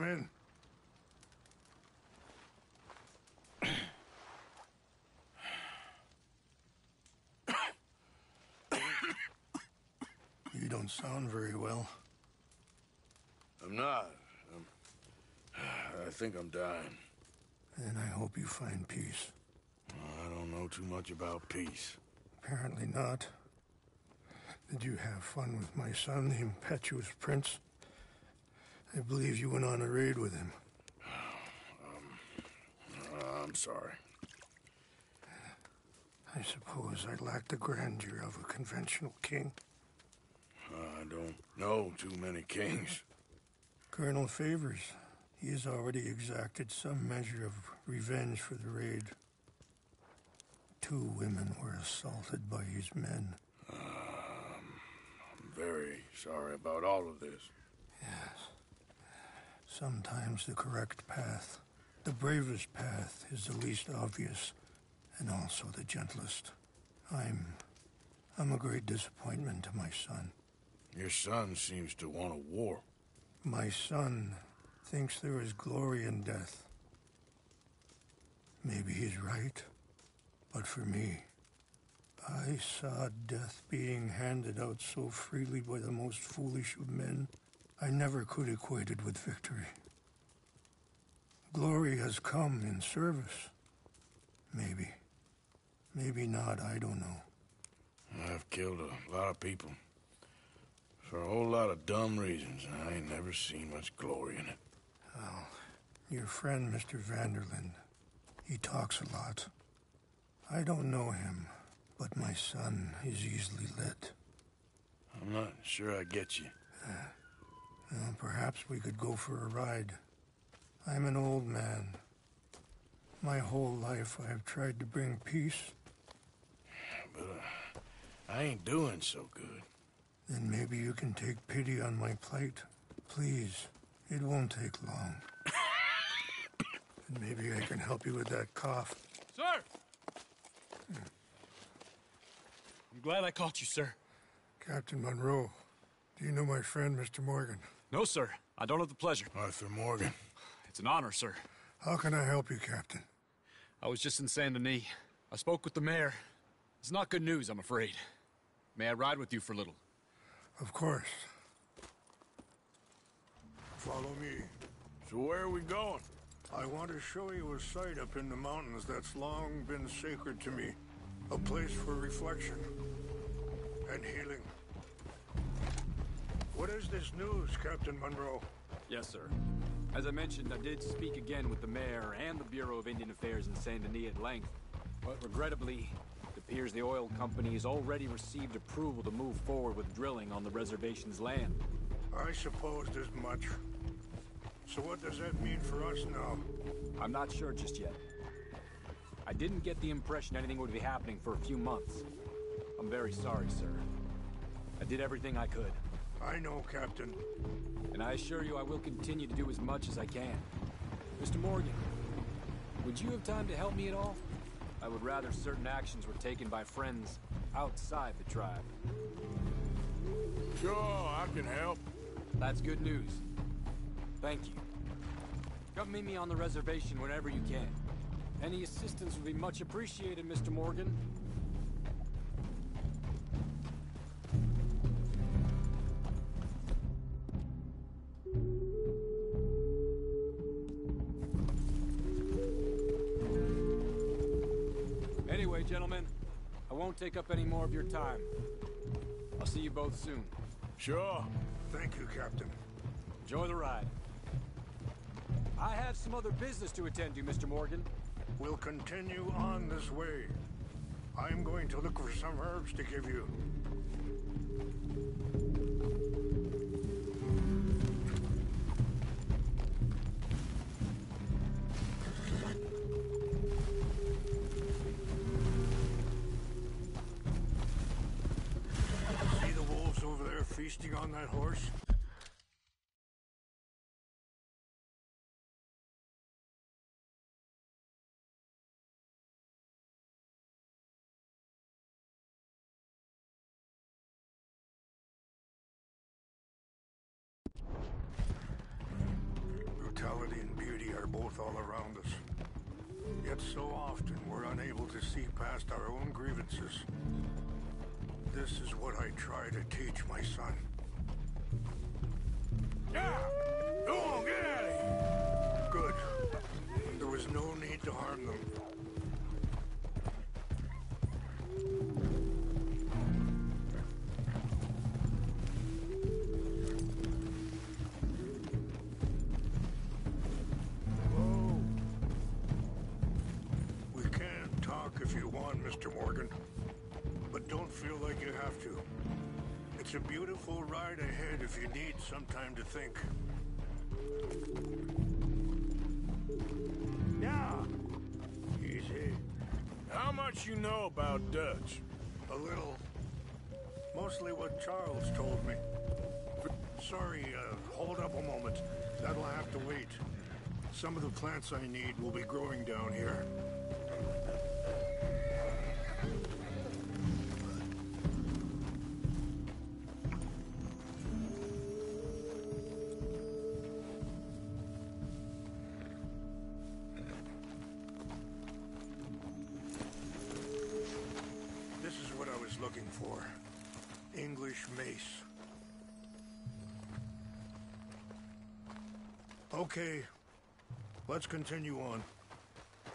in. You don't sound very well. I'm not. I think I'm dying. And I hope you find peace. I don't know too much about peace. Apparently not. Did you have fun with my son, the impetuous prince? I believe you went on a raid with him. I'm sorry. I suppose I lack the grandeur of a conventional king. I don't know too many kings. Colonel Favors, he has already exacted some measure of revenge for the raid. 2 women were assaulted by his men. I'm very sorry about all of this. Yes. Sometimes the correct path, the bravest path, is the least obvious, and also the gentlest. I'm a great disappointment to my son. Your son seems to want a war. My son thinks there is glory in death. Maybe he's right, but for me, I saw death being handed out so freely by the most foolish of men, I never could equate it with victory. Glory has come in service. Maybe. Maybe not, I don't know. I've killed a lot of people. For a whole lot of dumb reasons, and I ain't never seen much glory in it. Well, your friend, Mr. Vanderlyn, he talks a lot. I don't know him, but my son is easily led. I'm not sure I get you. Well, perhaps we could go for a ride. I'm an old man. My whole life I've tried to bring peace. But I ain't doing so good. Then maybe you can take pity on my plight. Please, it won't take long. And maybe I can help you with that cough. Sir! I'm glad I caught you, sir. Captain Monroe, do you know my friend, Mr. Morgan? No, sir. I don't have the pleasure. Arthur Morgan. It's an honor, sir. How can I help you, Captain? I was just in Saint Denis. I spoke with the mayor. It's not good news, I'm afraid. May I ride with you for a little? Of course. Follow me. So where are we going? I want to show you a site up in the mountains that's long been sacred to me. A place for reflection and healing. What is this news, Captain Monroe? Yes, sir. As I mentioned, I did speak again with the mayor and the Bureau of Indian Affairs in Saint Denis at length. But regrettably, it appears the oil company has already received approval to move forward with drilling on the reservation's land. I supposed as much. So what does that mean for us now? I'm not sure just yet. I didn't get the impression anything would be happening for a few months. I'm very sorry, sir. I did everything I could. I know, Captain. And I assure you I will continue to do as much as I can. Mr. Morgan, would you have time to help me at all? I would rather certain actions were taken by friends outside the tribe. Sure, I can help. That's good news. Thank you. Come meet me on the reservation whenever you can. Any assistance would be much appreciated, Mr. Morgan. Anyway, gentlemen, I won't take up any more of your time. I'll see you both soon. Sure. Thank you, Captain. Enjoy the ride. I have some other business to attend to, Mr. Morgan. We'll continue on this way. I'm going to look for some herbs to give you. See the wolves over there feasting on that horse? are both all around us. Yet so often we're unable to see past our own grievances. This is what I try to teach my son. Yeah! Go on, get out of here! Good. There was no need to harm them. Whoa. We can talk if you want, Mr. Morgan. But don't feel like you have to. It's a beautiful ride ahead if you need some time to think. Yeah. Easy. How much you know about Dutch? A little. Mostly what Charles told me. Sorry, hold up a moment. That'll have to wait. Some of the plants I need will be growing down here. This is what I was looking for. English mace. Okay, let's continue on.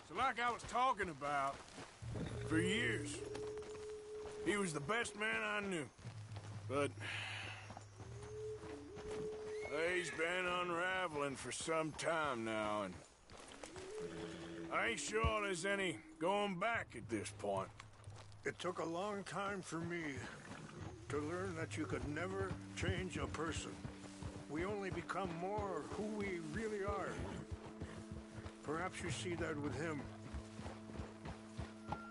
So like I was talking about, for years, he was the best man I knew. But he's been unraveling for some time now, and I ain't sure there's any going back at this point. It took a long time for me to learn that you could never change a person. We only become more who we really are. Perhaps you see that with him,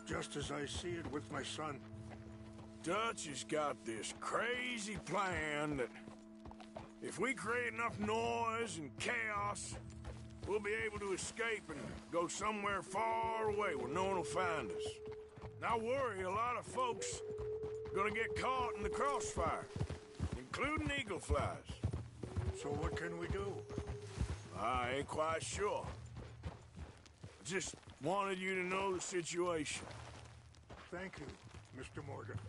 just as I see it with my son. Dutch has got this crazy plan that if we create enough noise and chaos, we'll be able to escape and go somewhere far away where no one will find us. And I worry a lot of folks are gonna get caught in the crossfire, including eagle flies. So what can we do? I ain't quite sure. I just wanted you to know the situation. Thank you, Mr. Morgan.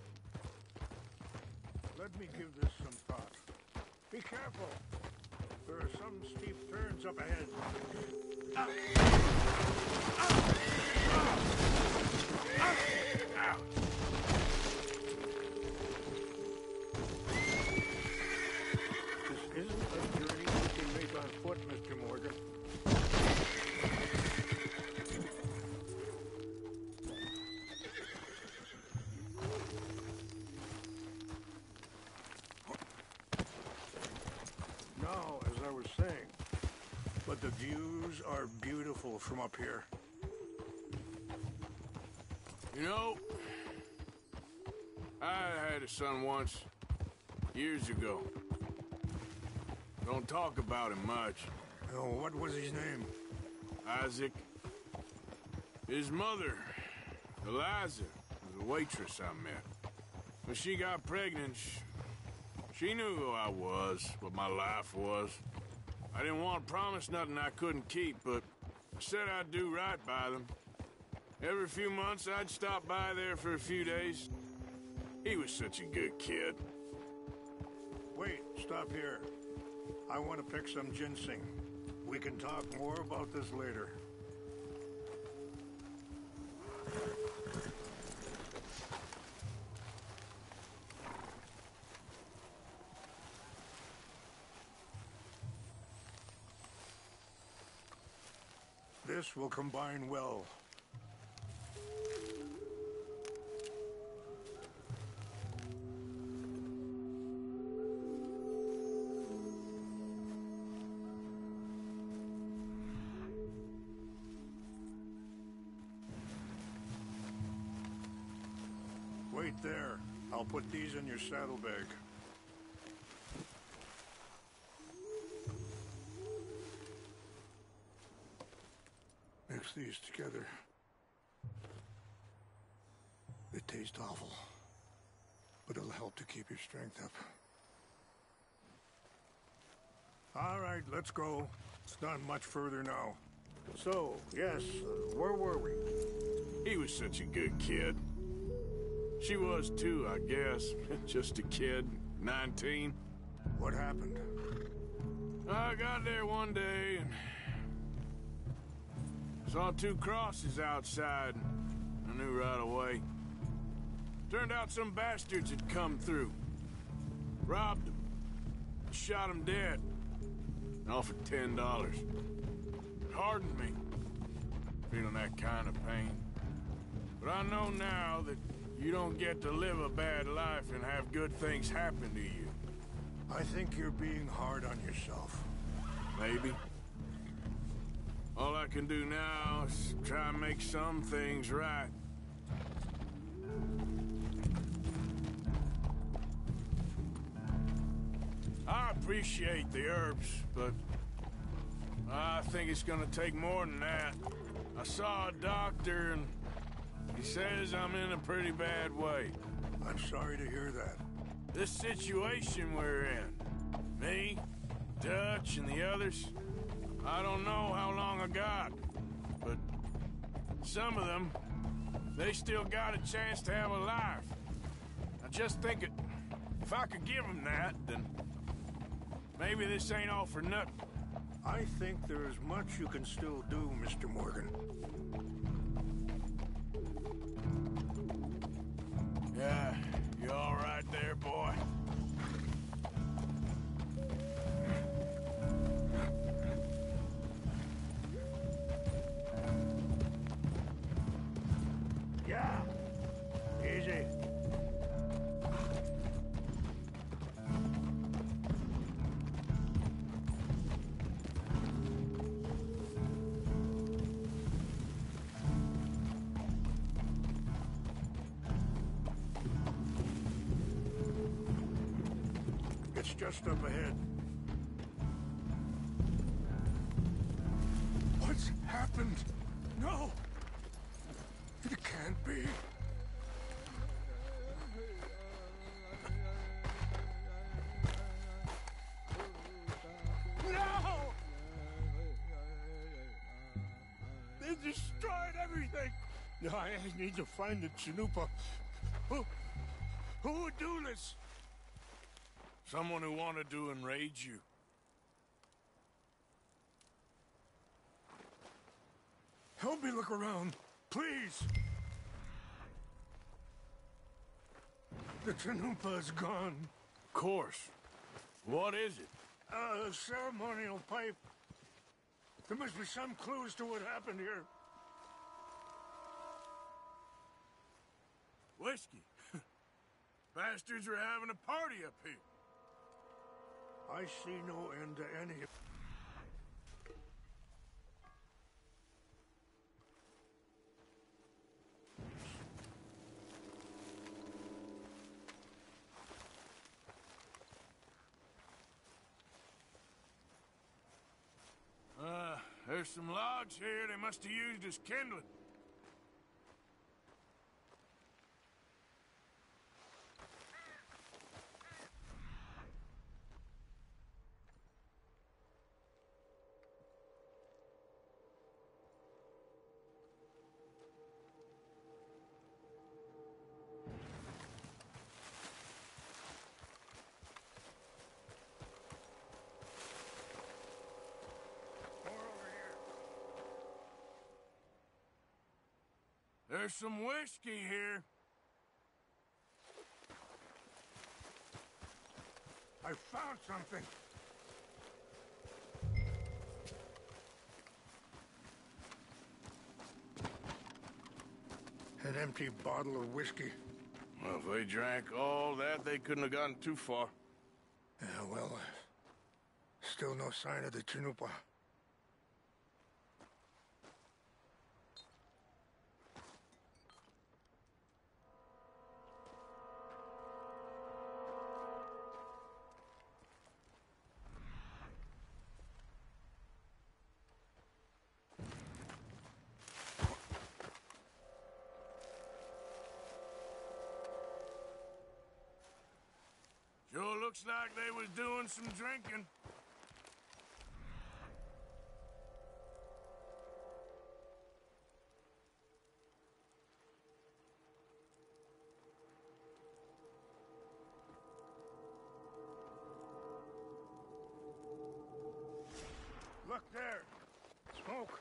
Let me give this some thought. Be careful. There are some steep turns up ahead. This isn't a journey you can make on foot, Mr. Morgan. Now, as I was saying, but the views are beautiful from up here. You know, I had a son once, years ago. Don't talk about him much. Oh, what was his name? Isaac. His mother, Eliza, was a waitress I met. When she got pregnant, she knew who I was, what my life was. I didn't want to promise nothing I couldn't keep, but I said I'd do right by them. Every few months, I'd stop by there for a few days. He was such a good kid. Wait, stop here. I want to pick some ginseng. We can talk more about this later. This will combine well. Wait there. I'll put these in your saddlebag. Mix these together. They taste awful, but it'll help to keep your strength up. All right, let's go. It's not much further now. So, yes, where were we? He was such a good kid. She was too, I guess. Just a kid, 19. What happened? I got there one day and saw 2 crosses outside. I knew right away. Turned out some bastards had come through. Robbed him. Shot him dead. And offered $10. It hardened me. Feeling that kind of pain. But I know now that you don't get to live a bad life and have good things happen to you. I think you're being hard on yourself. Maybe. All I can do now is try and make some things right. I appreciate the herbs, but I think it's gonna take more than that. I saw a doctor and he says I'm in a pretty bad way. I'm sorry to hear that. This situation we're in, me, Dutch, and the others, I don't know how long I got, but some of them, they still got a chance to have a life. I just think if I could give them that, then maybe this ain't all for nothing. I think there is much you can still do, Mr. Morgan. Yeah, you all right there, boy? Yeah, easy. It's just up ahead. What's happened? No! It can't be. No! They destroyed everything! No, I need to find the Chanupa. Who would do this? Someone who wanted to enrage you. Help me look around, please. The Chanupa is gone. Of course. What is it? A ceremonial pipe. There must be some clues to what happened here. Whiskey. Bastards are having a party up here. I see no end to any of... There's some logs here they must have used as kindling. There's some whiskey here. I found something. An empty bottle of whiskey. Well, if they drank all that, they couldn't have gotten too far. Yeah, well, still no sign of the Chanupa. Sure looks like they was doing some drinking. Look there. Smoke.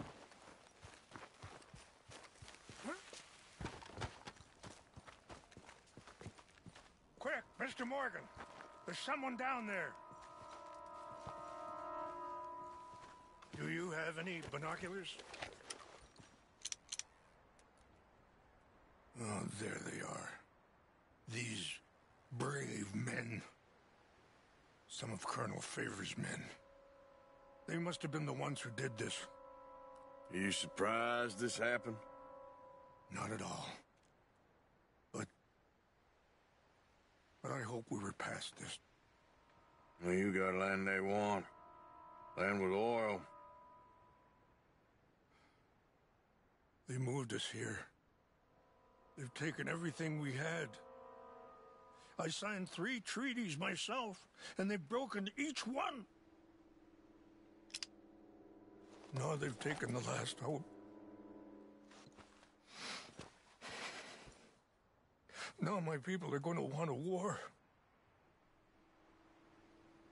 Quick, Mr. Morgan. There's someone down there. Do you have any binoculars? Oh, there they are. These brave men. Some of Colonel Favor's men. They must have been the ones who did this. Are you surprised this happened? Not at all. But I hope we were past this. Well, you got land they want. Land with oil. They moved us here. They've taken everything we had. I signed 3 treaties myself, and they've broken each one. Now they've taken the last hope. Now my people are going to want a war.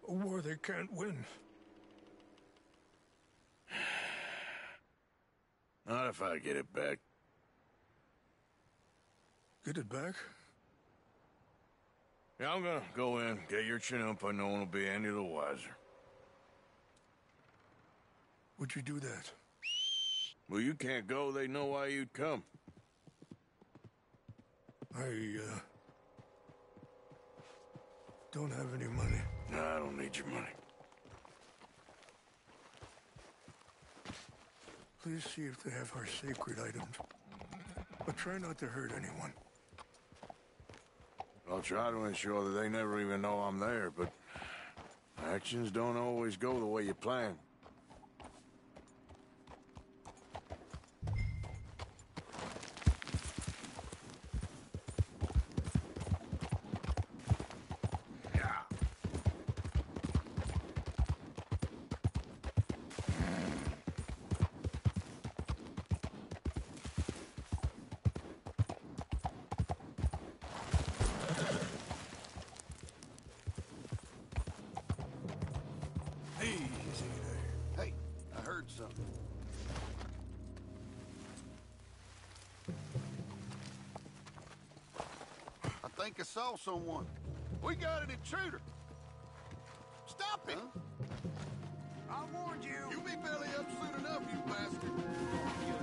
A war they can't win. Not if I get it back. Get it back? Yeah, I'm gonna go in, get your Chinook, but no one will be any the wiser. Would you do that? Well, you can't go. They know why you'd come. I don't have any money. No, I don't need your money. Please see if they have our sacred items. But try not to hurt anyone. I'll try to ensure that they never even know I'm there, but actions don't always go the way you plan. Hey, I heard something. I think I saw someone. We got an intruder. Stop it! I warned you. You be belly up soon enough, you bastard. You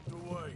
the way.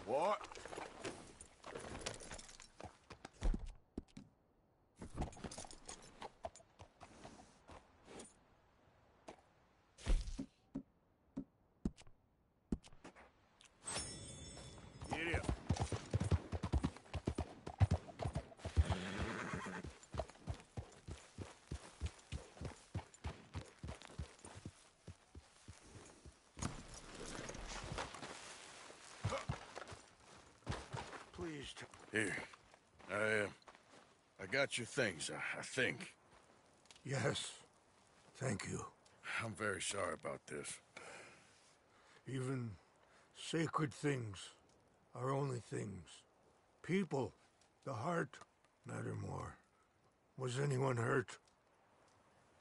What? Idiot. Please. Here. I got your things, I think. Yes. Thank you. I'm very sorry about this. Even sacred things are only things. People, the heart, matter more. Was anyone hurt?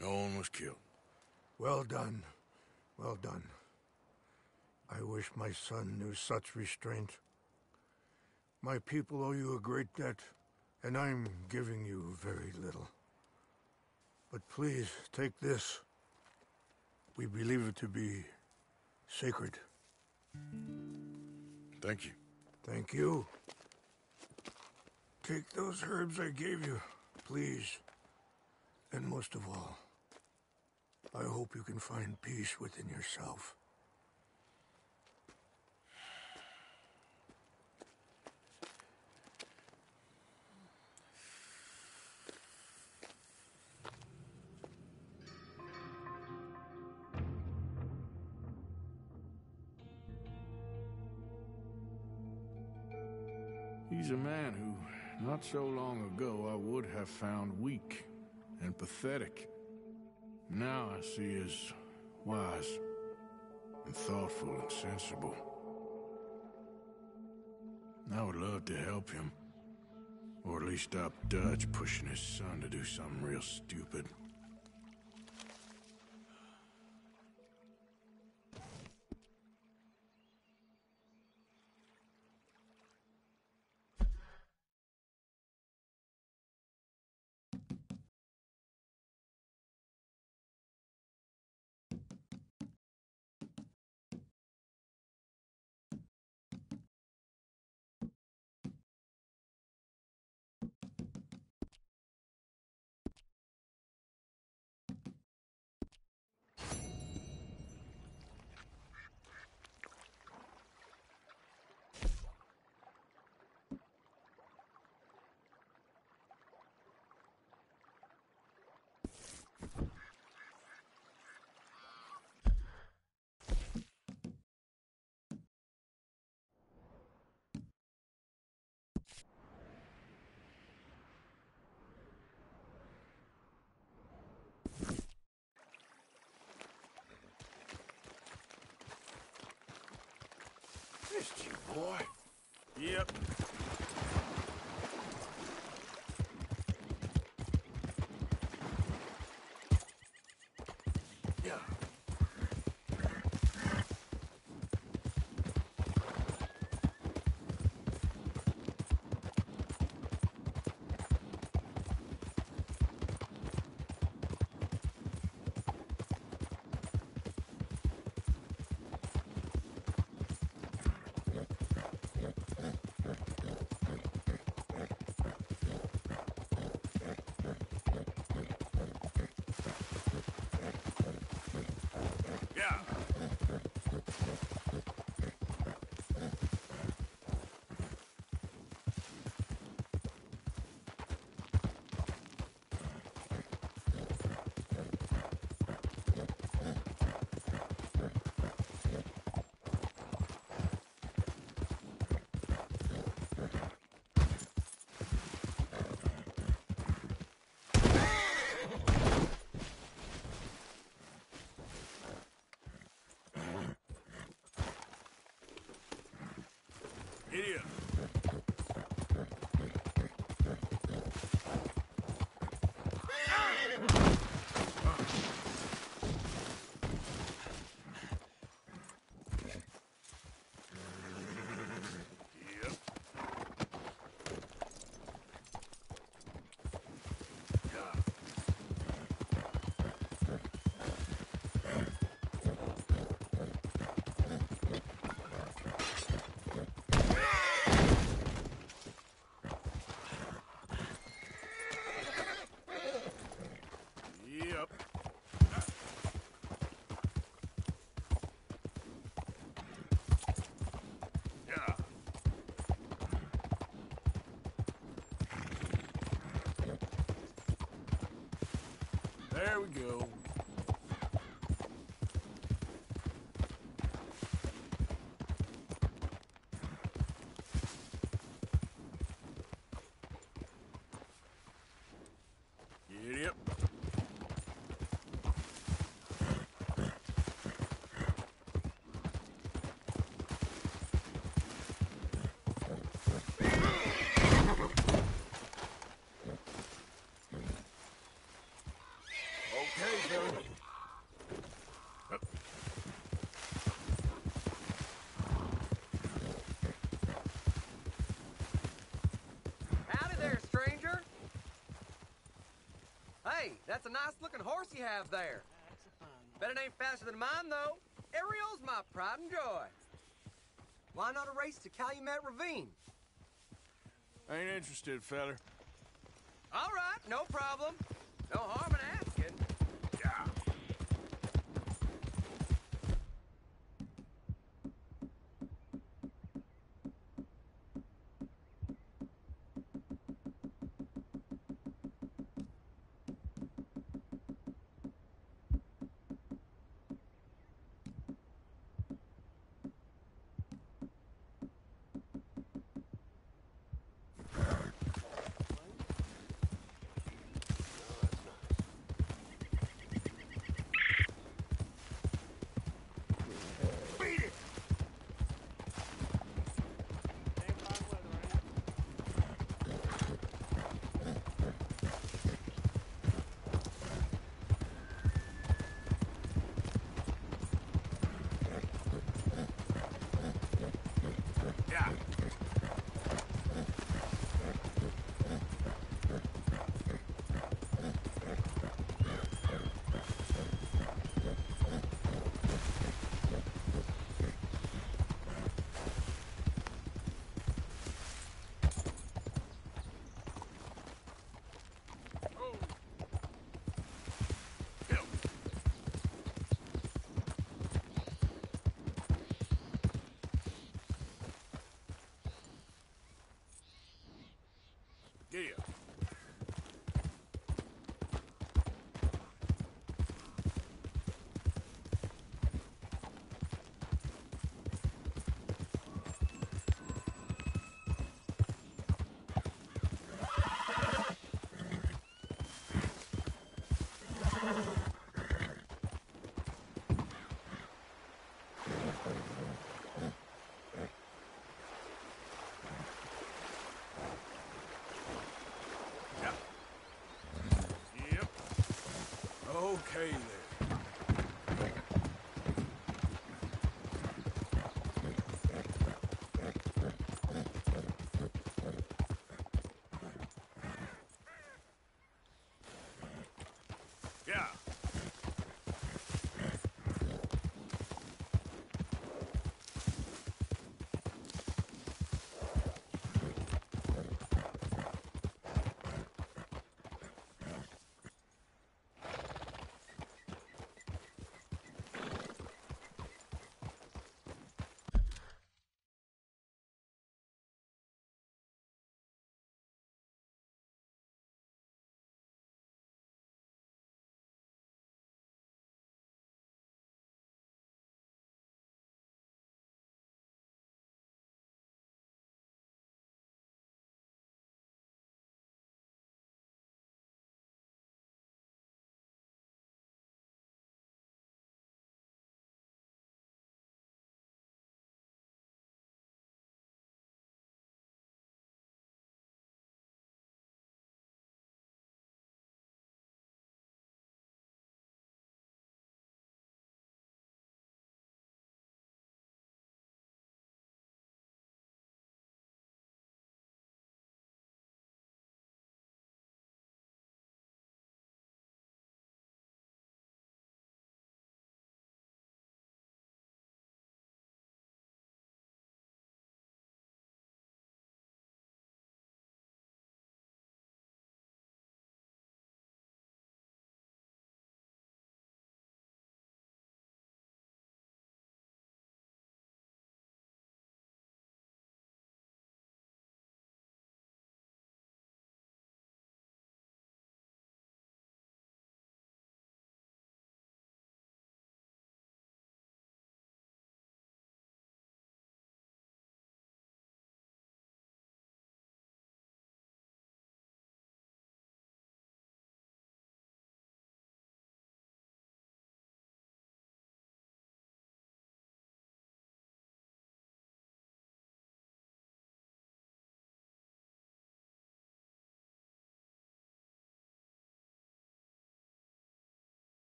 No one was killed. Well done. Well done. I wish my son knew such restraint. My people owe you a great debt, and I'm giving you very little. But please, take this. We believe it to be sacred. Thank you. Thank you. Take those herbs I gave you, please. And most of all, I hope you can find peace within yourself. He's a man who, not so long ago, I would have found weak and pathetic. Now I see as wise and thoughtful and sensible. I would love to help him, or at least stop Dutch pushing his son to do something real stupid. boy. Yep. Yeah. Idiot. There we go. Yep. Okay, Billy. Howdy there, stranger. Hey, that's a nice-looking horse you have there. Bet it ain't faster than mine, though. Ariel's my pride and joy. Why not a race to Calumet Ravine? Ain't interested, feller. All right, no problem. No harm in asking. Yeah. Okay then. Yeah.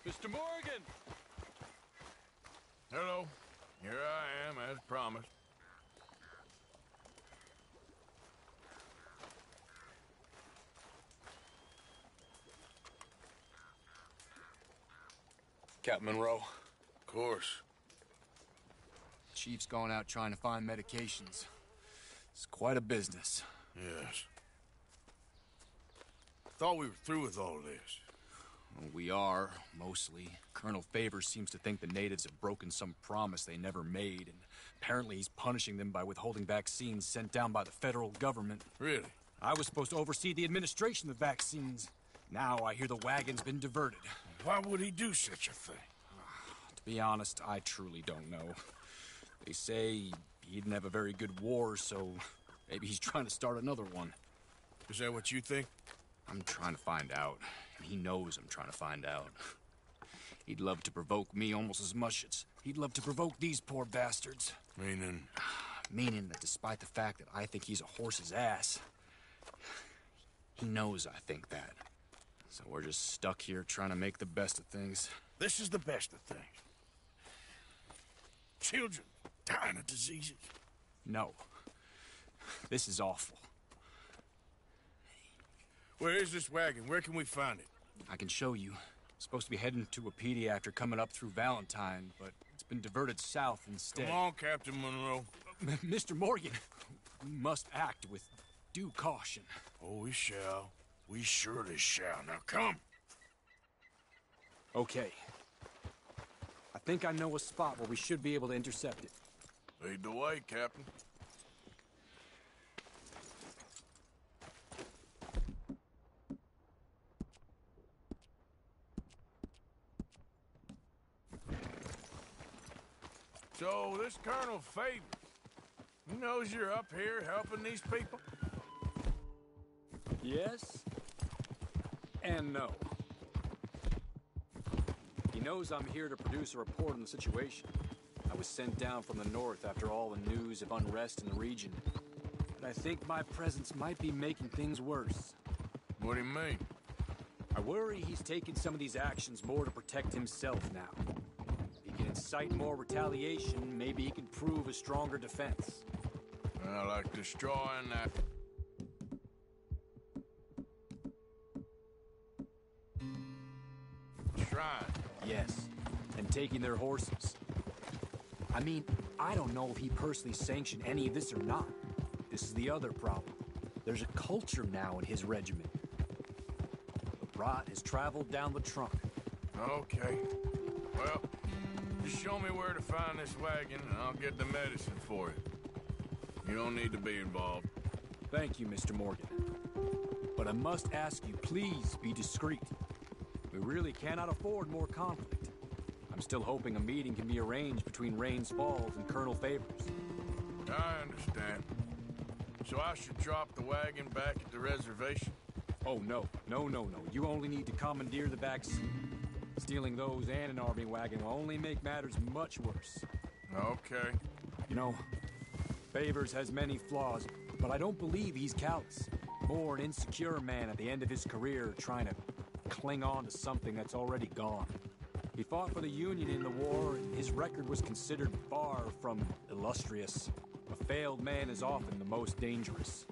Mr. Morgan! Hello. Here I am, as promised. Captain Monroe. Of course. Chief's gone out trying to find medications. It's quite a business. Yes. Thought we were through with all this. Well, we are, mostly. Colonel Favors seems to think the natives have broken some promise they never made, and apparently he's punishing them by withholding vaccines sent down by the federal government. Really? I was supposed to oversee the administration of vaccines. Now I hear the wagon's been diverted. Why would he do such a thing? To be honest, I truly don't know. They say he didn't have a very good war, so maybe he's trying to start another one. Is that what you think? I'm trying to find out, and he knows I'm trying to find out. He'd love to provoke me almost as much as he'd love to provoke these poor bastards. Meaning? Meaning that despite the fact that I think he's a horse's ass, he knows I think that. So we're just stuck here trying to make the best of things. This is the best of things. Children dying of diseases. No. This is awful. Where is this wagon? Where can we find it? I can show you. Supposed to be heading to a PD after coming up through Valentine, but it's been diverted south instead. Come on, Captain Monroe. Mr. Morgan, we must act with due caution. Oh, we shall. We surely shall. Now come. Okay. I think I know a spot where we should be able to intercept it. Lead the way, Captain. So, this Colonel Favors, he knows you're up here helping these people? Yes. And no. He knows I'm here to produce a report on the situation. I was sent down from the north after all the news of unrest in the region. But I think my presence might be making things worse. What do you mean? I worry he's taking some of these actions more to protect himself now. If he can incite more retaliation, maybe he can prove a stronger defense. Well, like destroying that... shrine. Yes, and taking their horses. I mean, I don't know if he personally sanctioned any of this or not. This is the other problem. There's a culture now in his regiment. The rot has traveled down the trunk. Okay. Well, just show me where to find this wagon, and I'll get the medicine for it. You don't need to be involved. Thank you, Mr. Morgan. But I must ask you, please be discreet. We really cannot afford more conflict. I'm still hoping a meeting can be arranged between Rains Falls and Colonel Favors. I understand. So I should drop the wagon back at the reservation? Oh, no. No. You only need to commandeer the vaccine. Stealing those and an army wagon will only make matters much worse. Okay. You know, Favors has many flaws, but I don't believe he's callous. More an insecure man at the end of his career trying to cling on to something that's already gone. He fought for the Union in the war, and his record was considered far from illustrious. A failed man is often the most dangerous.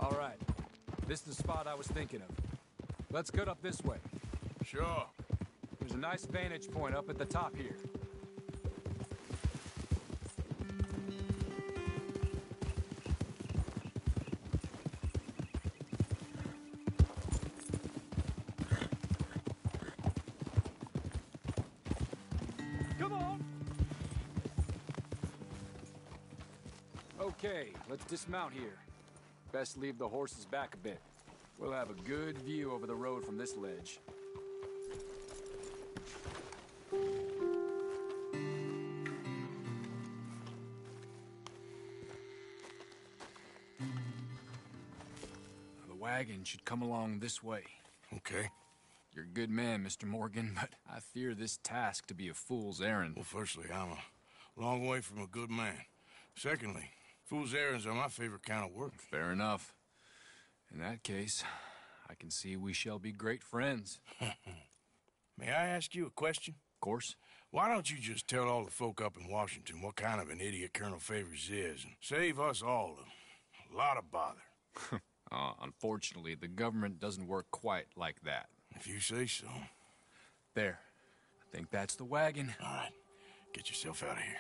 All right. This is the spot I was thinking of. Let's get up this way. Sure. There's a nice vantage point up at the top here. Come on! Okay, let's dismount here. Best leave the horses back a bit. We'll have a good view over the road from this ledge. The wagon should come along this way. Okay. You're a good man, Mr. Morgan, but I fear this task to be a fool's errand. Well, firstly, I'm Long way from a good man. Secondly, fool's errands are my favorite kind of work. Fair enough. In that case, I can see we shall be great friends. May I ask you a question? Of course. Why don't you just tell all the folk up in Washington what kind of an idiot Colonel Favors is and save us all a lot of bother? Unfortunately, the government doesn't work quite like that. If you say so. There. I think that's the wagon. All right. Get yourself out of here.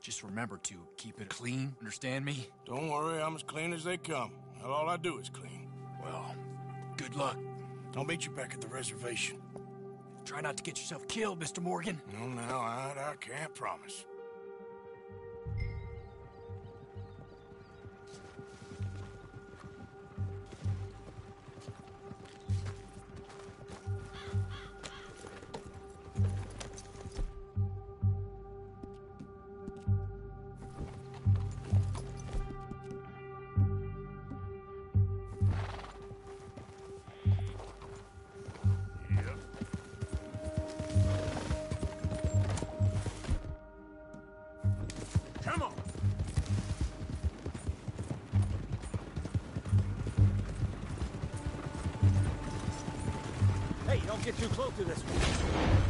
Just remember to keep it clean, understand me? Don't worry, I'm as clean as they come. Not all I do is clean. Well, good luck. I'll meet you back at the reservation. Try not to get yourself killed, Mr. Morgan. No, I can't promise. Hey, don't get too close to this one.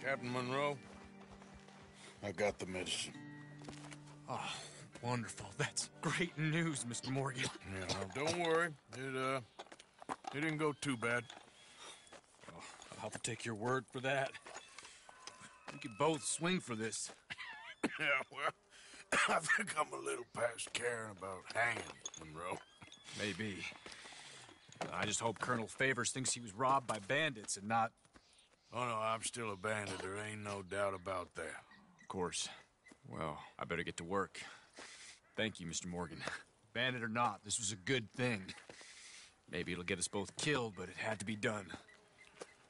Captain Monroe, I got the medicine. Oh, wonderful. That's great news, Mr. Morgan. Yeah, well, don't worry. It didn't go too bad. Oh, I'll have to take your word for that. We could both swing for this. Yeah, well, I think I'm a little past caring about hanging, Monroe. Maybe. I just hope Colonel Favors thinks he was robbed by bandits and not... Oh, no, I'm still a bandit. There ain't no doubt about that. Of course. Well, I better get to work. Thank you, Mr. Morgan. Bandit or not, this was a good thing. Maybe it'll get us both killed, but it had to be done.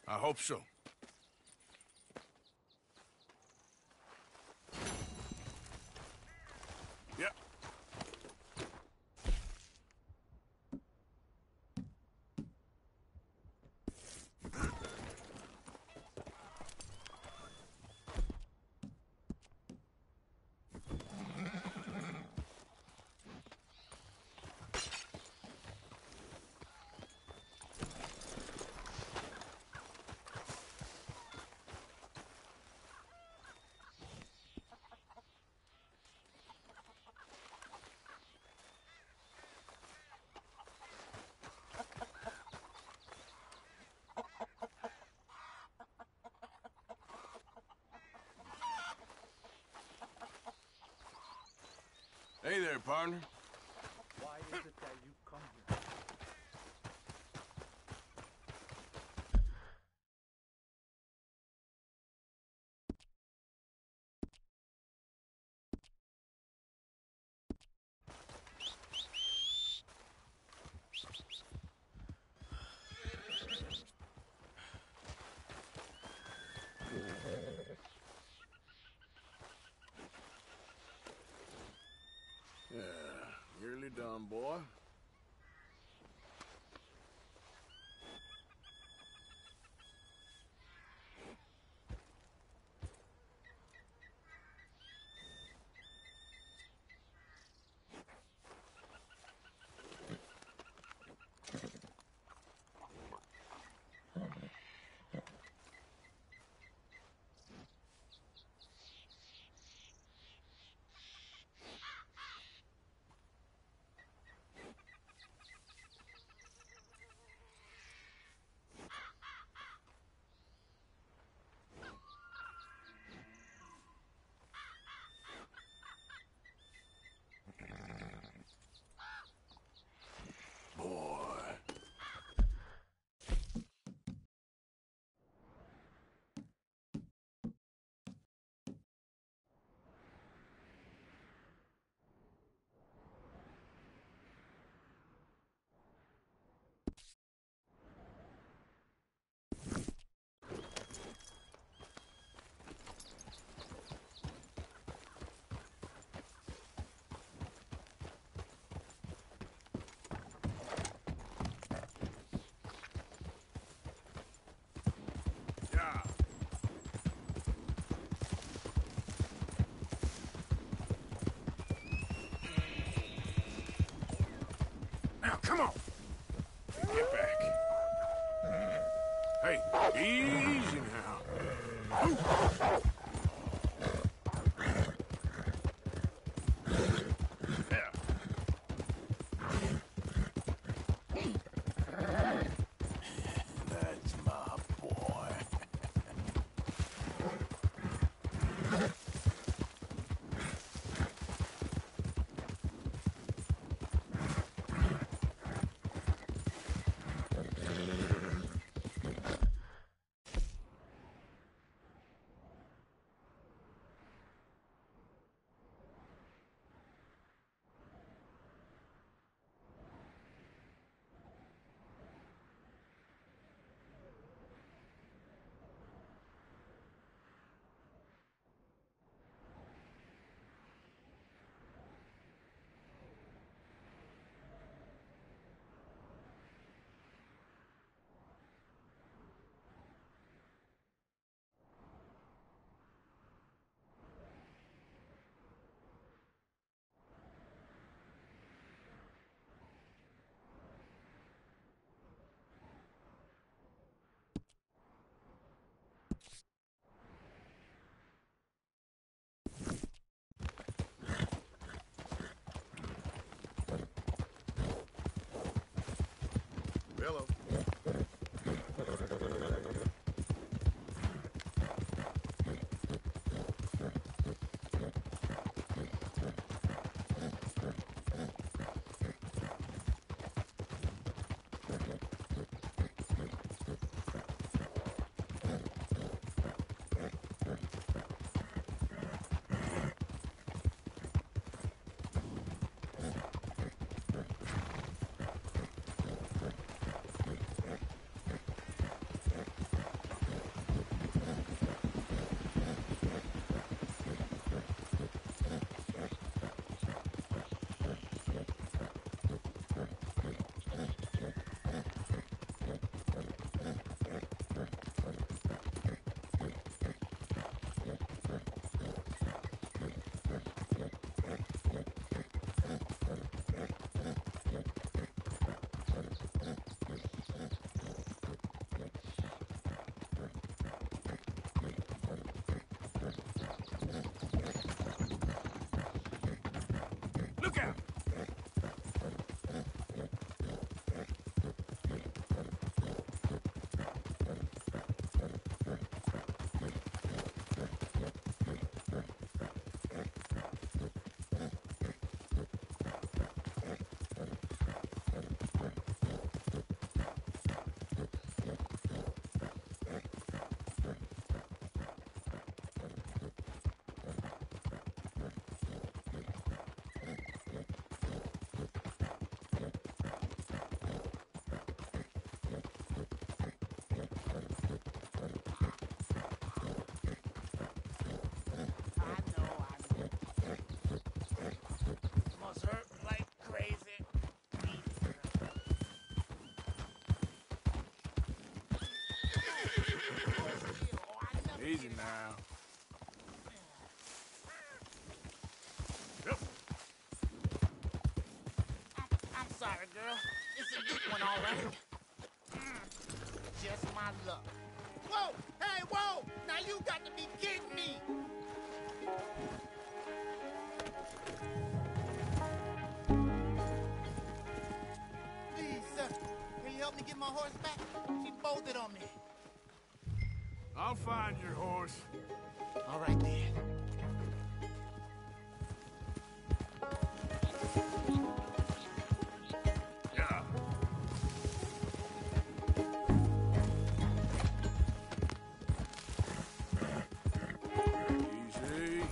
I hope so. Yeah. Hey there, partner. Why is it that you come here? Yeah, nearly done, boy. Now, come on. Get back. Hey, easy now. There. That's my boy. Hello. Easy now. Yep. I'm sorry, girl. It's a good one, all right. Just my luck. Whoa! Hey, whoa! Now you got to be kidding me! Please, sir, can you help me get my horse back? She bolted on me. I'll find your horse. All right, then. Yeah. Easy.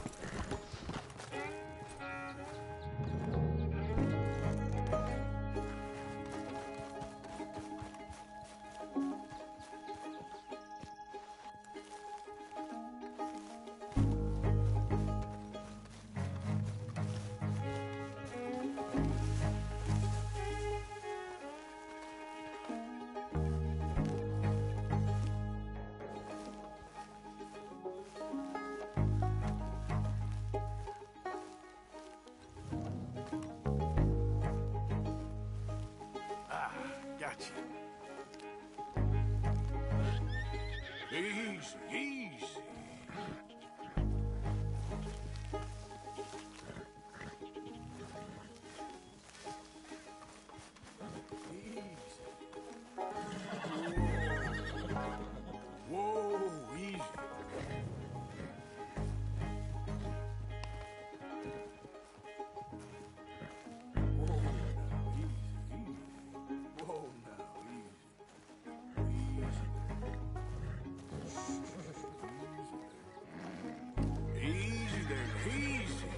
Gotcha. Easy, easy. Whoa, easy. Easy there, easy.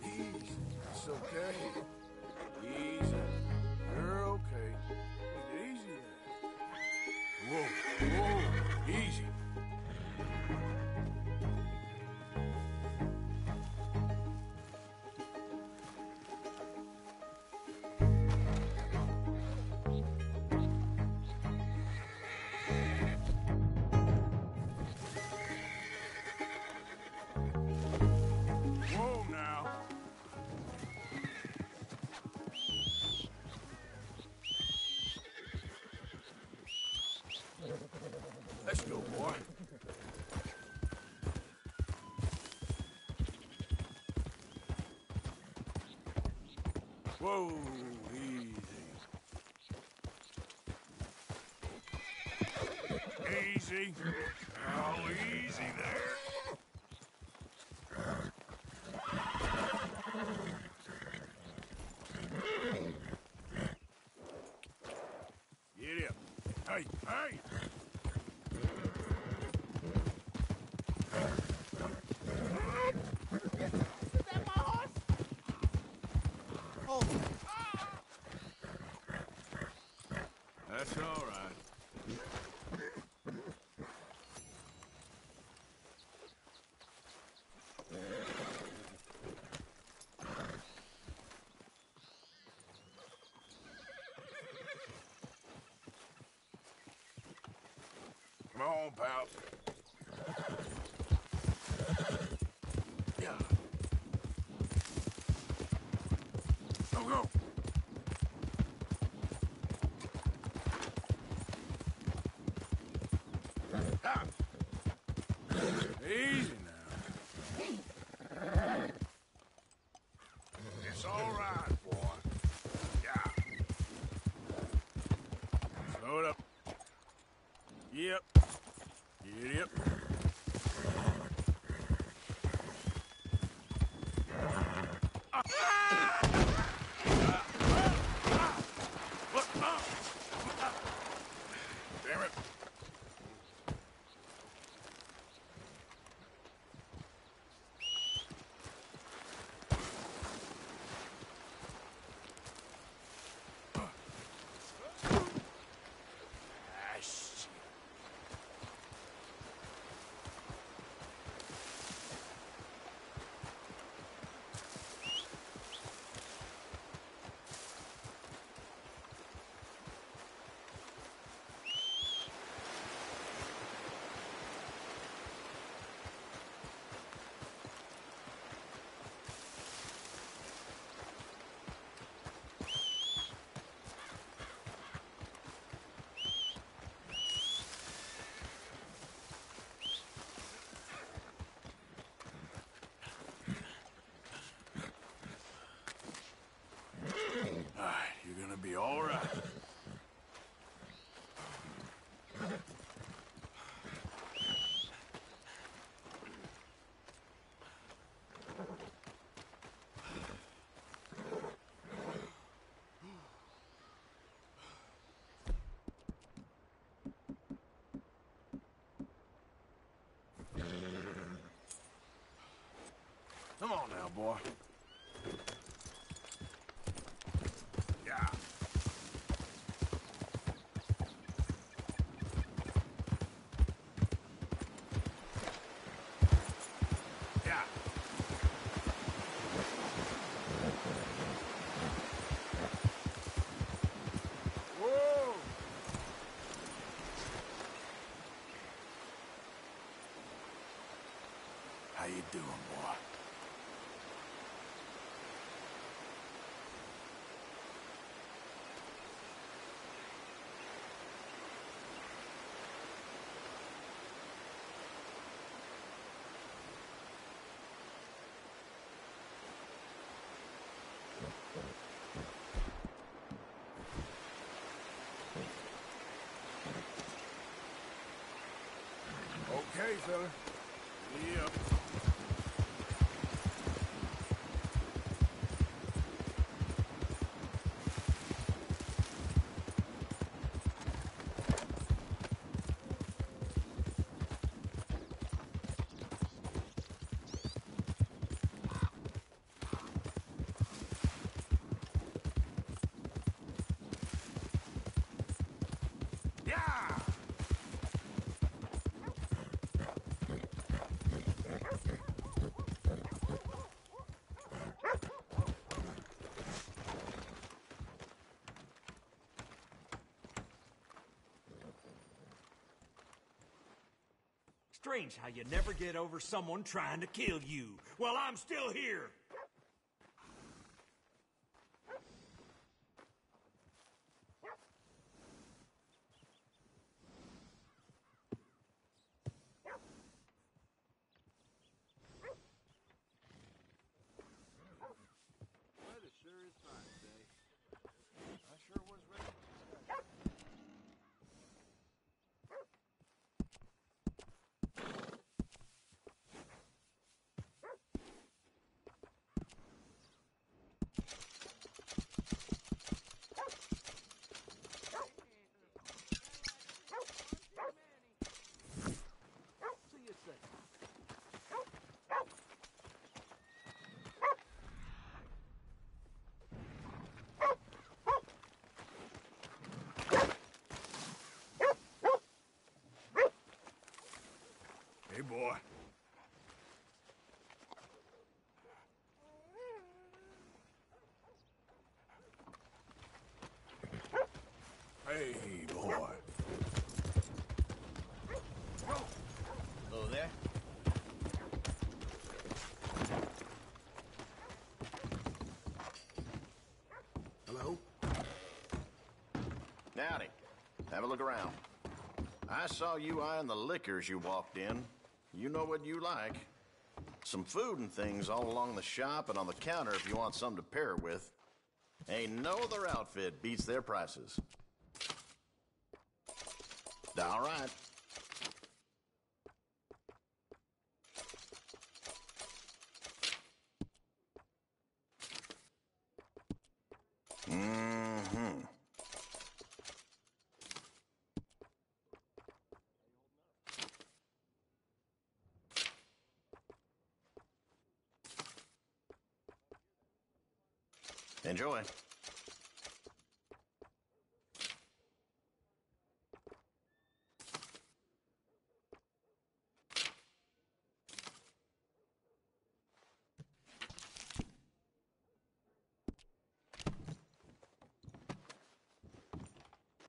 Easy, it's okay. Easy. You're okay. Easy there. Whoa, whoa, easy. Whoa now. Let's go, boy. Whoa, easy. Easy. Oh, easy there. Get him. Hey, hey! Is that my horse? Oh. That's all right. Come on, pal. Yeah. Go, go. Ah. Easy now. It's all right, boy. Yeah. Slow it up. Yep. Yep. Damn it. boy. Yeah. Yeah. Whoa! How you doing, boy? Okay, fella. Yep. Yeah! Strange how you never get over someone trying to kill you. Well, I'm still here. Weather sure is fine today. I sure was ready to discuss. See you soon. Hey, boy. Hey, boy. Hello there. Hello? Howdy. Have a look around. I saw you eyeing the liquors you walked in. You know what you like. Some food and things all along the shop and on the counter if you want something to pair it with. Ain't no other outfit beats their prices. All right. Mm-hmm. Enjoy.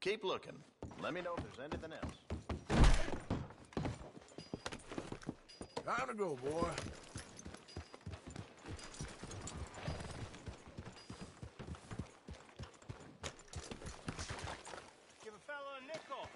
Keep looking. Let me know if there's anything else. Time to go, boy. Give a fellow a nickel.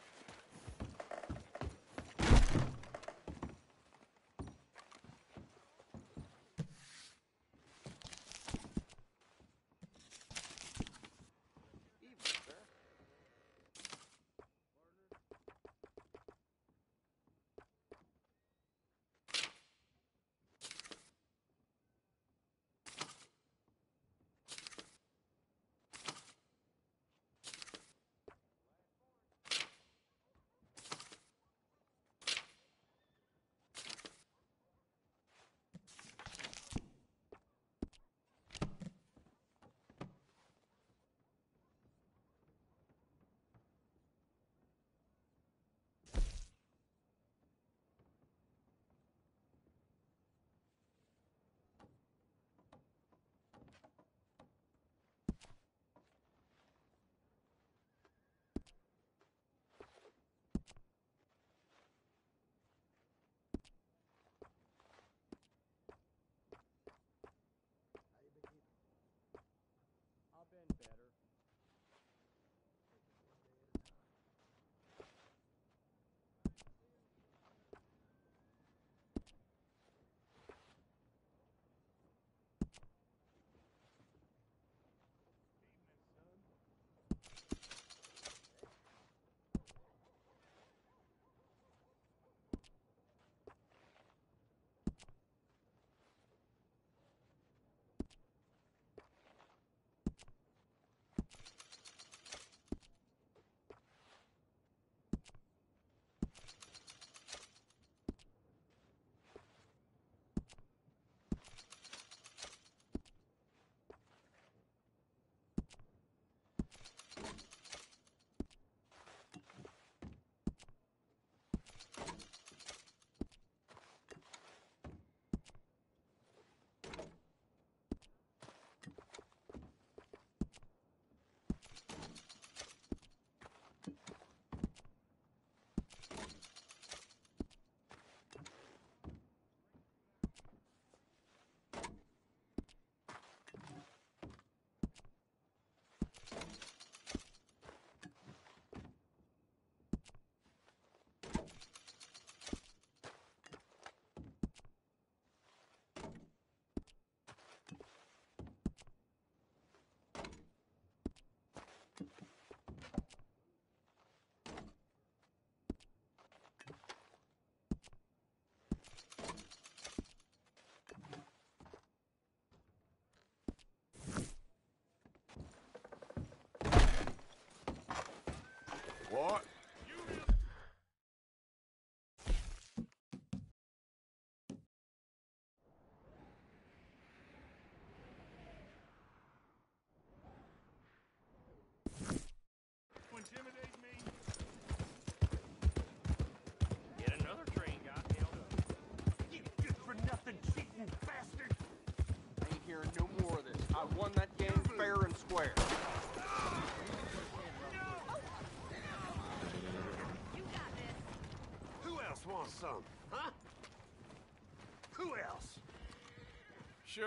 want some, huh? Who else? Sure,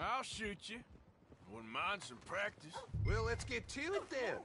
I'll shoot you. Wouldn't mind some practice. Well, let's get to it then.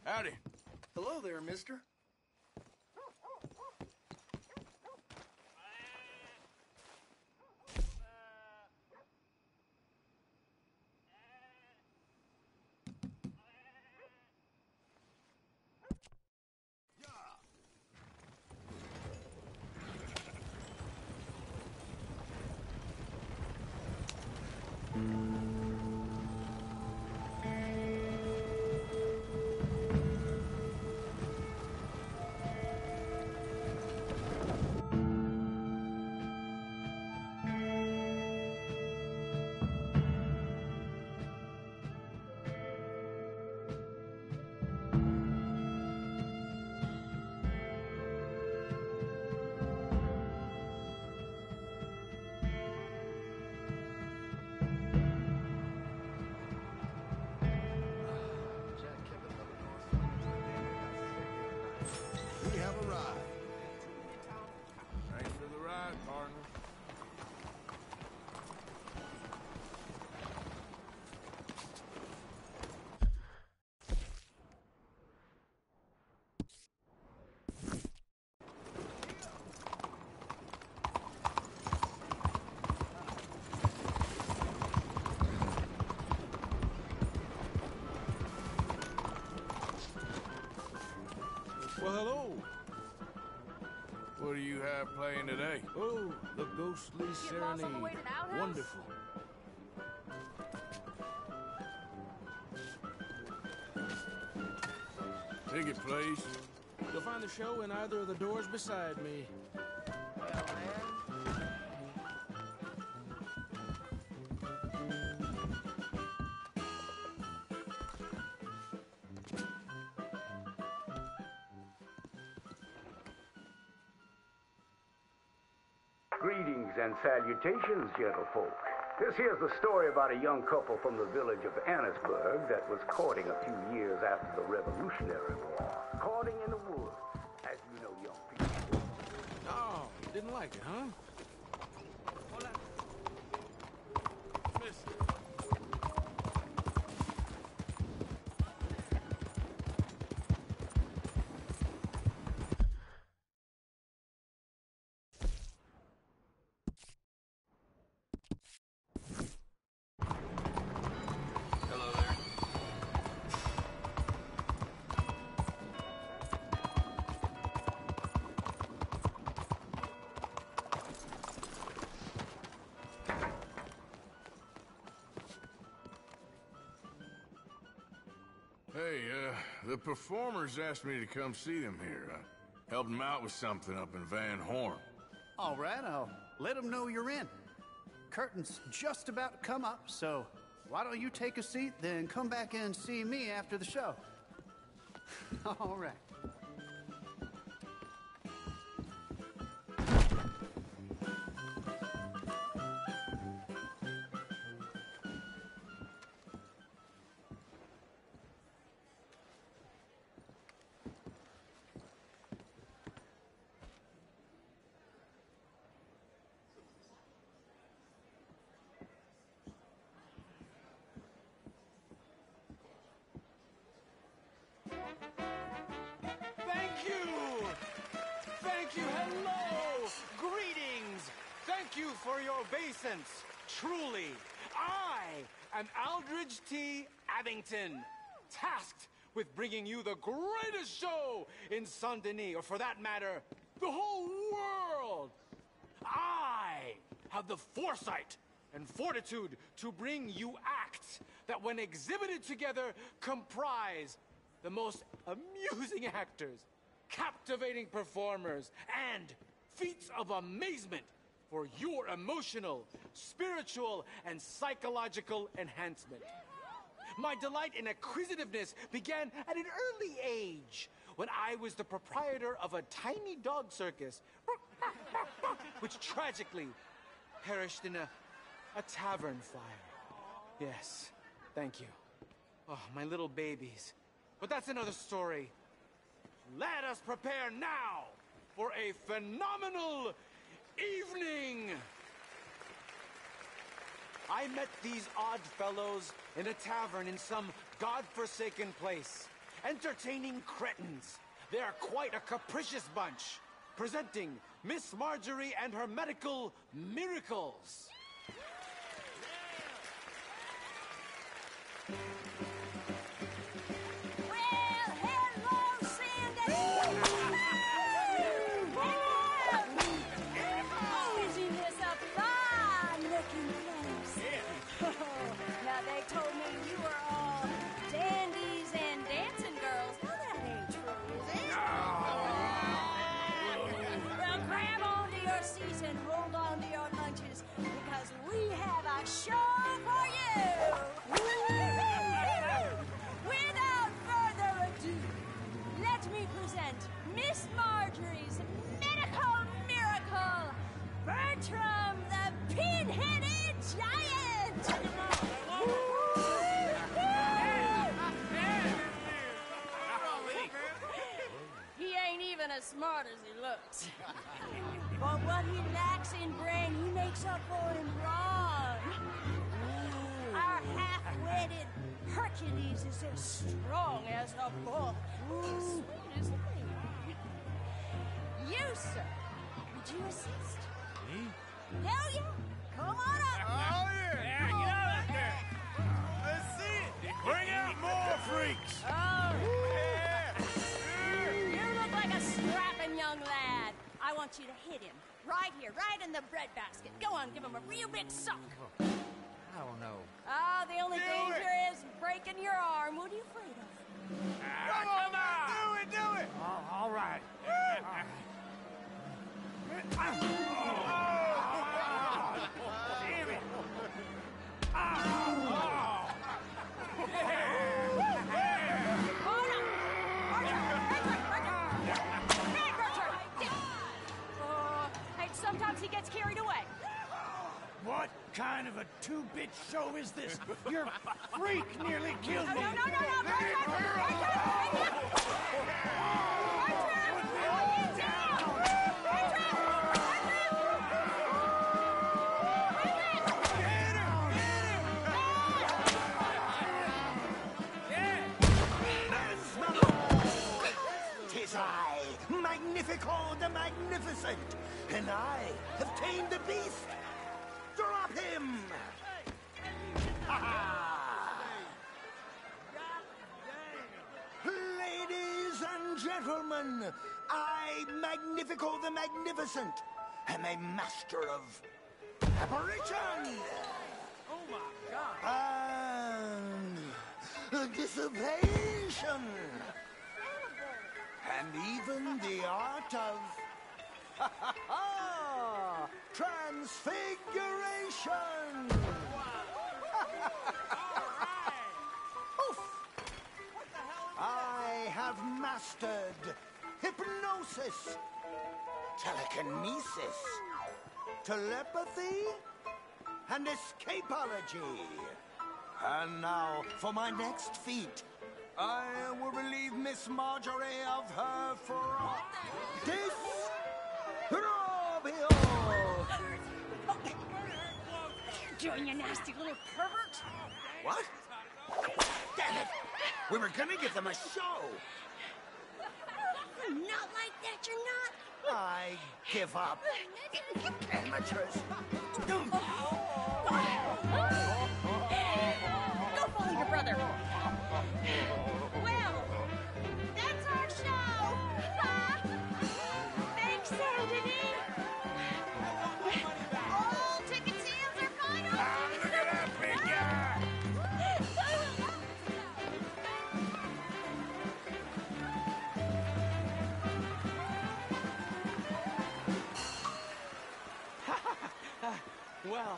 Howdy. Hello there, mister. We have arrived. Thanks for the ride, partner. Well, hello. What do you have playing today? Oh, the Ghostly Serenade. Wonderful. Ticket, please. You'll find the show in either of the doors beside me. Greetings and salutations, gentlefolk. This here's the story about a young couple from the village of Annisburg that was courting a few years after the Revolutionary War. Courting in the woods, as you know, young people. Oh, didn't like it, huh? Hey, the performers asked me to come see them here. I helped them out with something up in Van Horn. All right, I'll let them know you're in. Curtain's just about to come up, so Why don't you take a seat, then come back and see me after the show? All right. Thank you! Thank you, hello! Greetings! Thank you for your obeisance. Truly, I am Aldridge T. Abington, tasked with bringing you the greatest show in Saint-Denis, or for that matter, the whole world. I have the foresight and fortitude to bring you acts that, when exhibited together, comprise the most amusing actors, captivating performers, and feats of amazement for your emotional, spiritual, and psychological enhancement. My delight in acquisitiveness began at an early age, when I was the proprietor of a tiny dog circus, which tragically perished in a tavern fire. Yes, thank you. Oh, my little babies. But that's another story. Let us prepare now for a phenomenal evening. I met these odd fellows in a tavern in some godforsaken place, entertaining cretins. They are quite a capricious bunch, presenting Miss Marjorie and her medical miracles. Show for you! Without further ado, let me present Miss Marjorie's medical miracle, Bertram the Pin-Headed Giant! He ain't even as smart as he looks. But what he lacks in brain, he makes up for in brawn. Our half-witted Hercules is as strong as a bull. Sweet as me. You, sir, would you assist? Me? Hell yeah! Come on up! Oh, yeah! Get out there! Let's see it! Bring out more freaks! Oh, yeah! You look like a strapping young lad. I want you to hit him. Right here, right in the breadbasket. Go on, give him a real big suck. I don't know. Ah, the only danger is breaking your arm. What are you afraid of? Come on, man! Do it! All right. Damn it! Sometimes he gets carried away. What kind of a two-bit show is this? Your freak nearly killed me. No, Tis I, Magnifico the Magnificent, and I have tamed the beast. Drop him! Ladies and gentlemen, I, Magnifico the Magnificent, am a master of apparition. Oh my God! And dissipation. And even the art of transfiguration. hypnosis, telekinesis, telepathy, and escapology. And now, for my next feat, I will relieve Miss Marjorie of her disrobio. What are you doing, you nasty little pervert? What? Damn it! We were gonna give them a show. Not like that, you're not. I give up. Amateurs. Go follow your brother. Well, that's our show. Thanks, Anthony. All ticket sales are final. Look at that big guy. Well,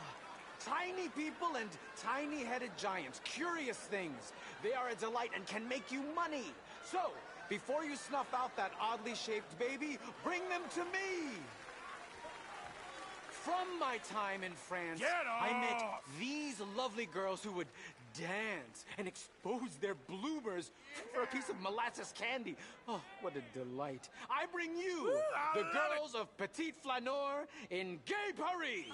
tiny people and tiny-headed giants, curious things. They are a delight and can make you money. So, before you snuff out that oddly shaped baby, bring them to me. From my time in France, I met these lovely girls who would dance and expose their bloomers for a piece of molasses candy. Oh, what a delight. I bring you the girls of Petite Flaneur in Gay Paris.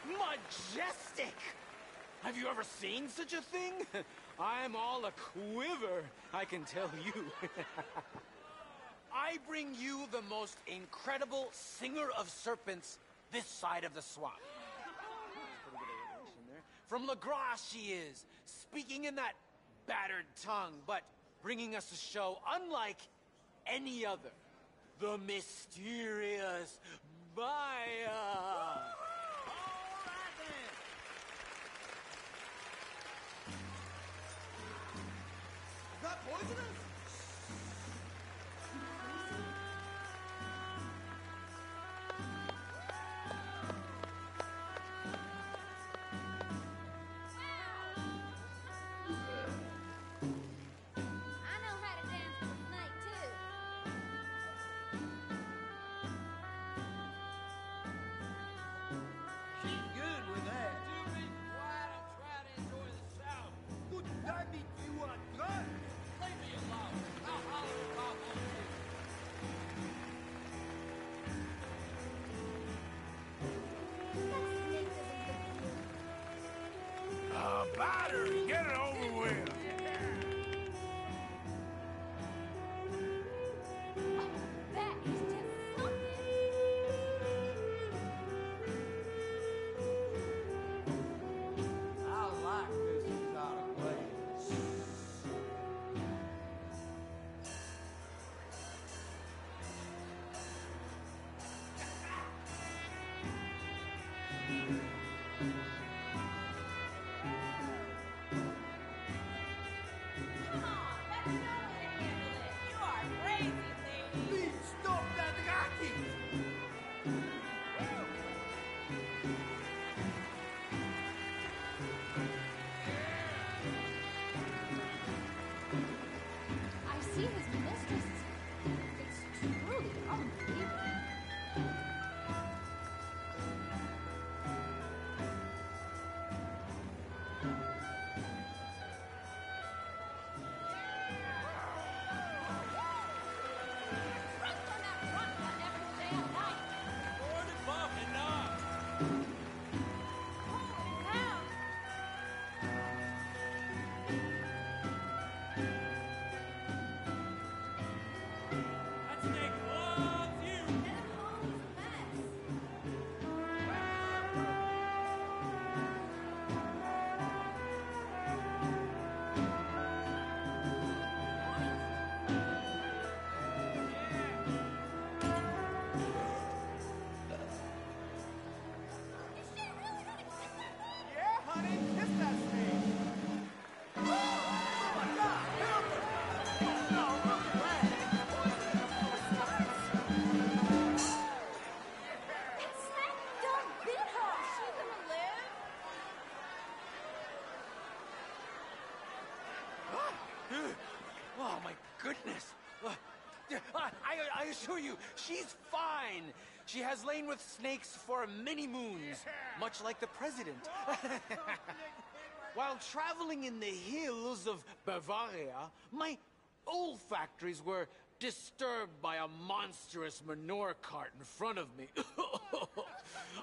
Majestic! Have you ever seen such a thing? I'm all a quiver, I can tell you. I bring you the most incredible singer of serpents this side of the swamp. From LaGrasse she is, speaking in that battered tongue, but bringing us a show unlike any other. The mysterious Maya. Is that poisonous? I assure you, she's fine. She has lain with snakes for many moons, much like the president. While traveling in the hills of Bavaria, my olfactories were disturbed by a monstrous manure cart in front of me.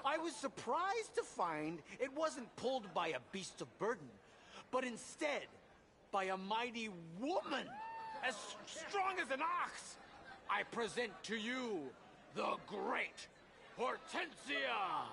I was surprised to find it wasn't pulled by a beast of burden, but instead by a mighty woman, as strong as an ox. I present to you the great Hortensia!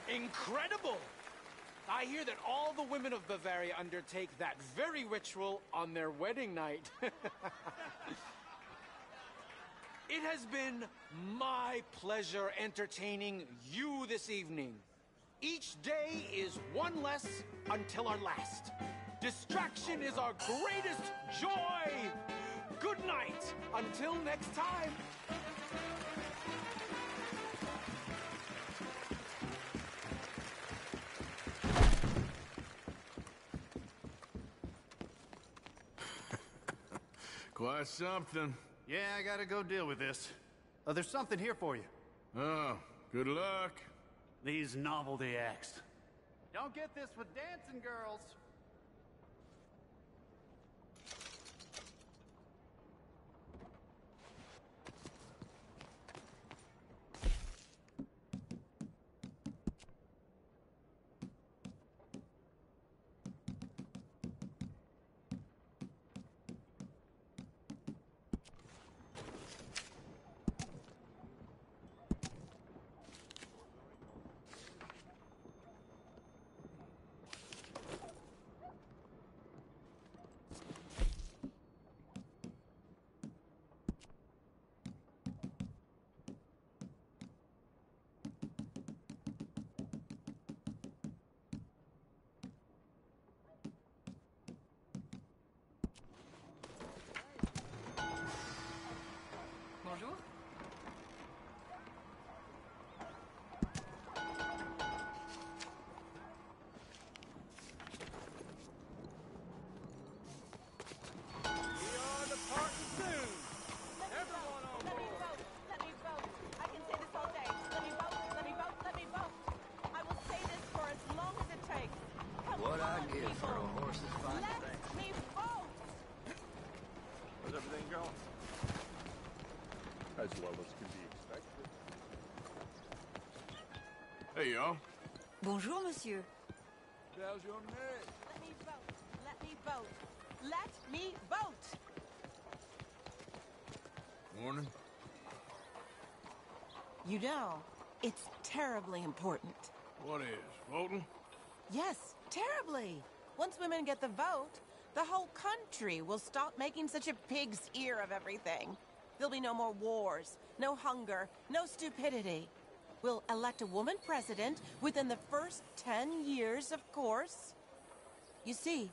Incredible! I hear that all the women of Bavaria undertake that very ritual on their wedding night. It has been my pleasure entertaining you this evening. Each day is one less until our last. Distraction is our greatest joy! Good night! Until next time! Quite something. Yeah, I gotta go deal with this. There's something here for you. Oh, good luck. These novelty acts. Don't get this with dancing girls. Bonjour. We are the PART6-2. Everyone on board. Let me vote. I can say this all day. Let me vote. Let me vote. Let me vote. I will say this for as long as it takes. Come What on, I give for people. a horse's fine Let thing. me vote. How's everything going? as well as can be expected. Hey, y'all. Bonjour, monsieur. There's your name. Let me vote. Let me vote. Let me vote. Morning. You know, it's terribly important. What is? Voting? Yes, terribly. Once women get the vote, the whole country will stop making such a pig's ear of everything. There'll be no more wars, no hunger, no stupidity. We'll elect a woman president within the first 10 years, of course. You see,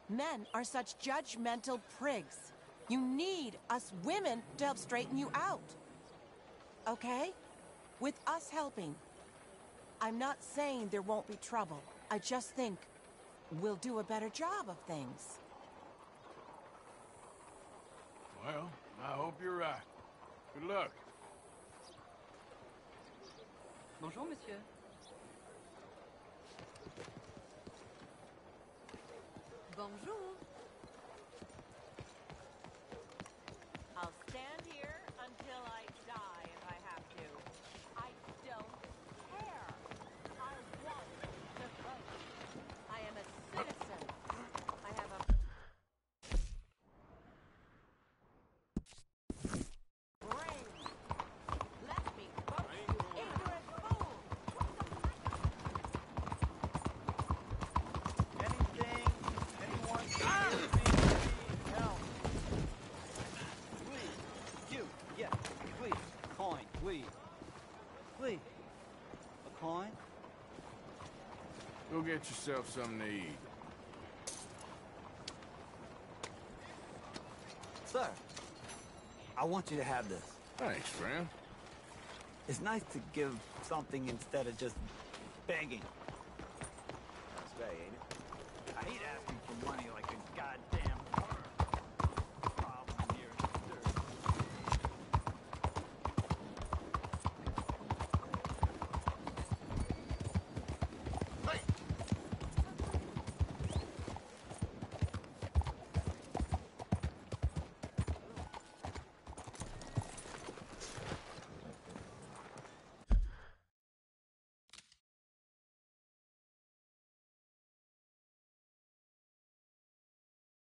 men are such judgmental prigs. You need us women to help straighten you out. Okay? With us helping. I'm not saying there won't be trouble. I just think we'll do a better job of things. Well, I hope you're right. Good luck. Bonjour, monsieur. Bonjour. I'll stand here until I die if I have to. I don't care. I want to vote. I am a citizen. I have a brain. Let me vote. Ignorant fool. Anything, anyone can hear me, please help. Please, you, yeah, please, coin, please. Please, a coin? Go get yourself something to eat. Sir, I want you to have this. Thanks, friend. It's nice to give something instead of just begging. Nice day, ain't it? I hate asking for money like a goddamn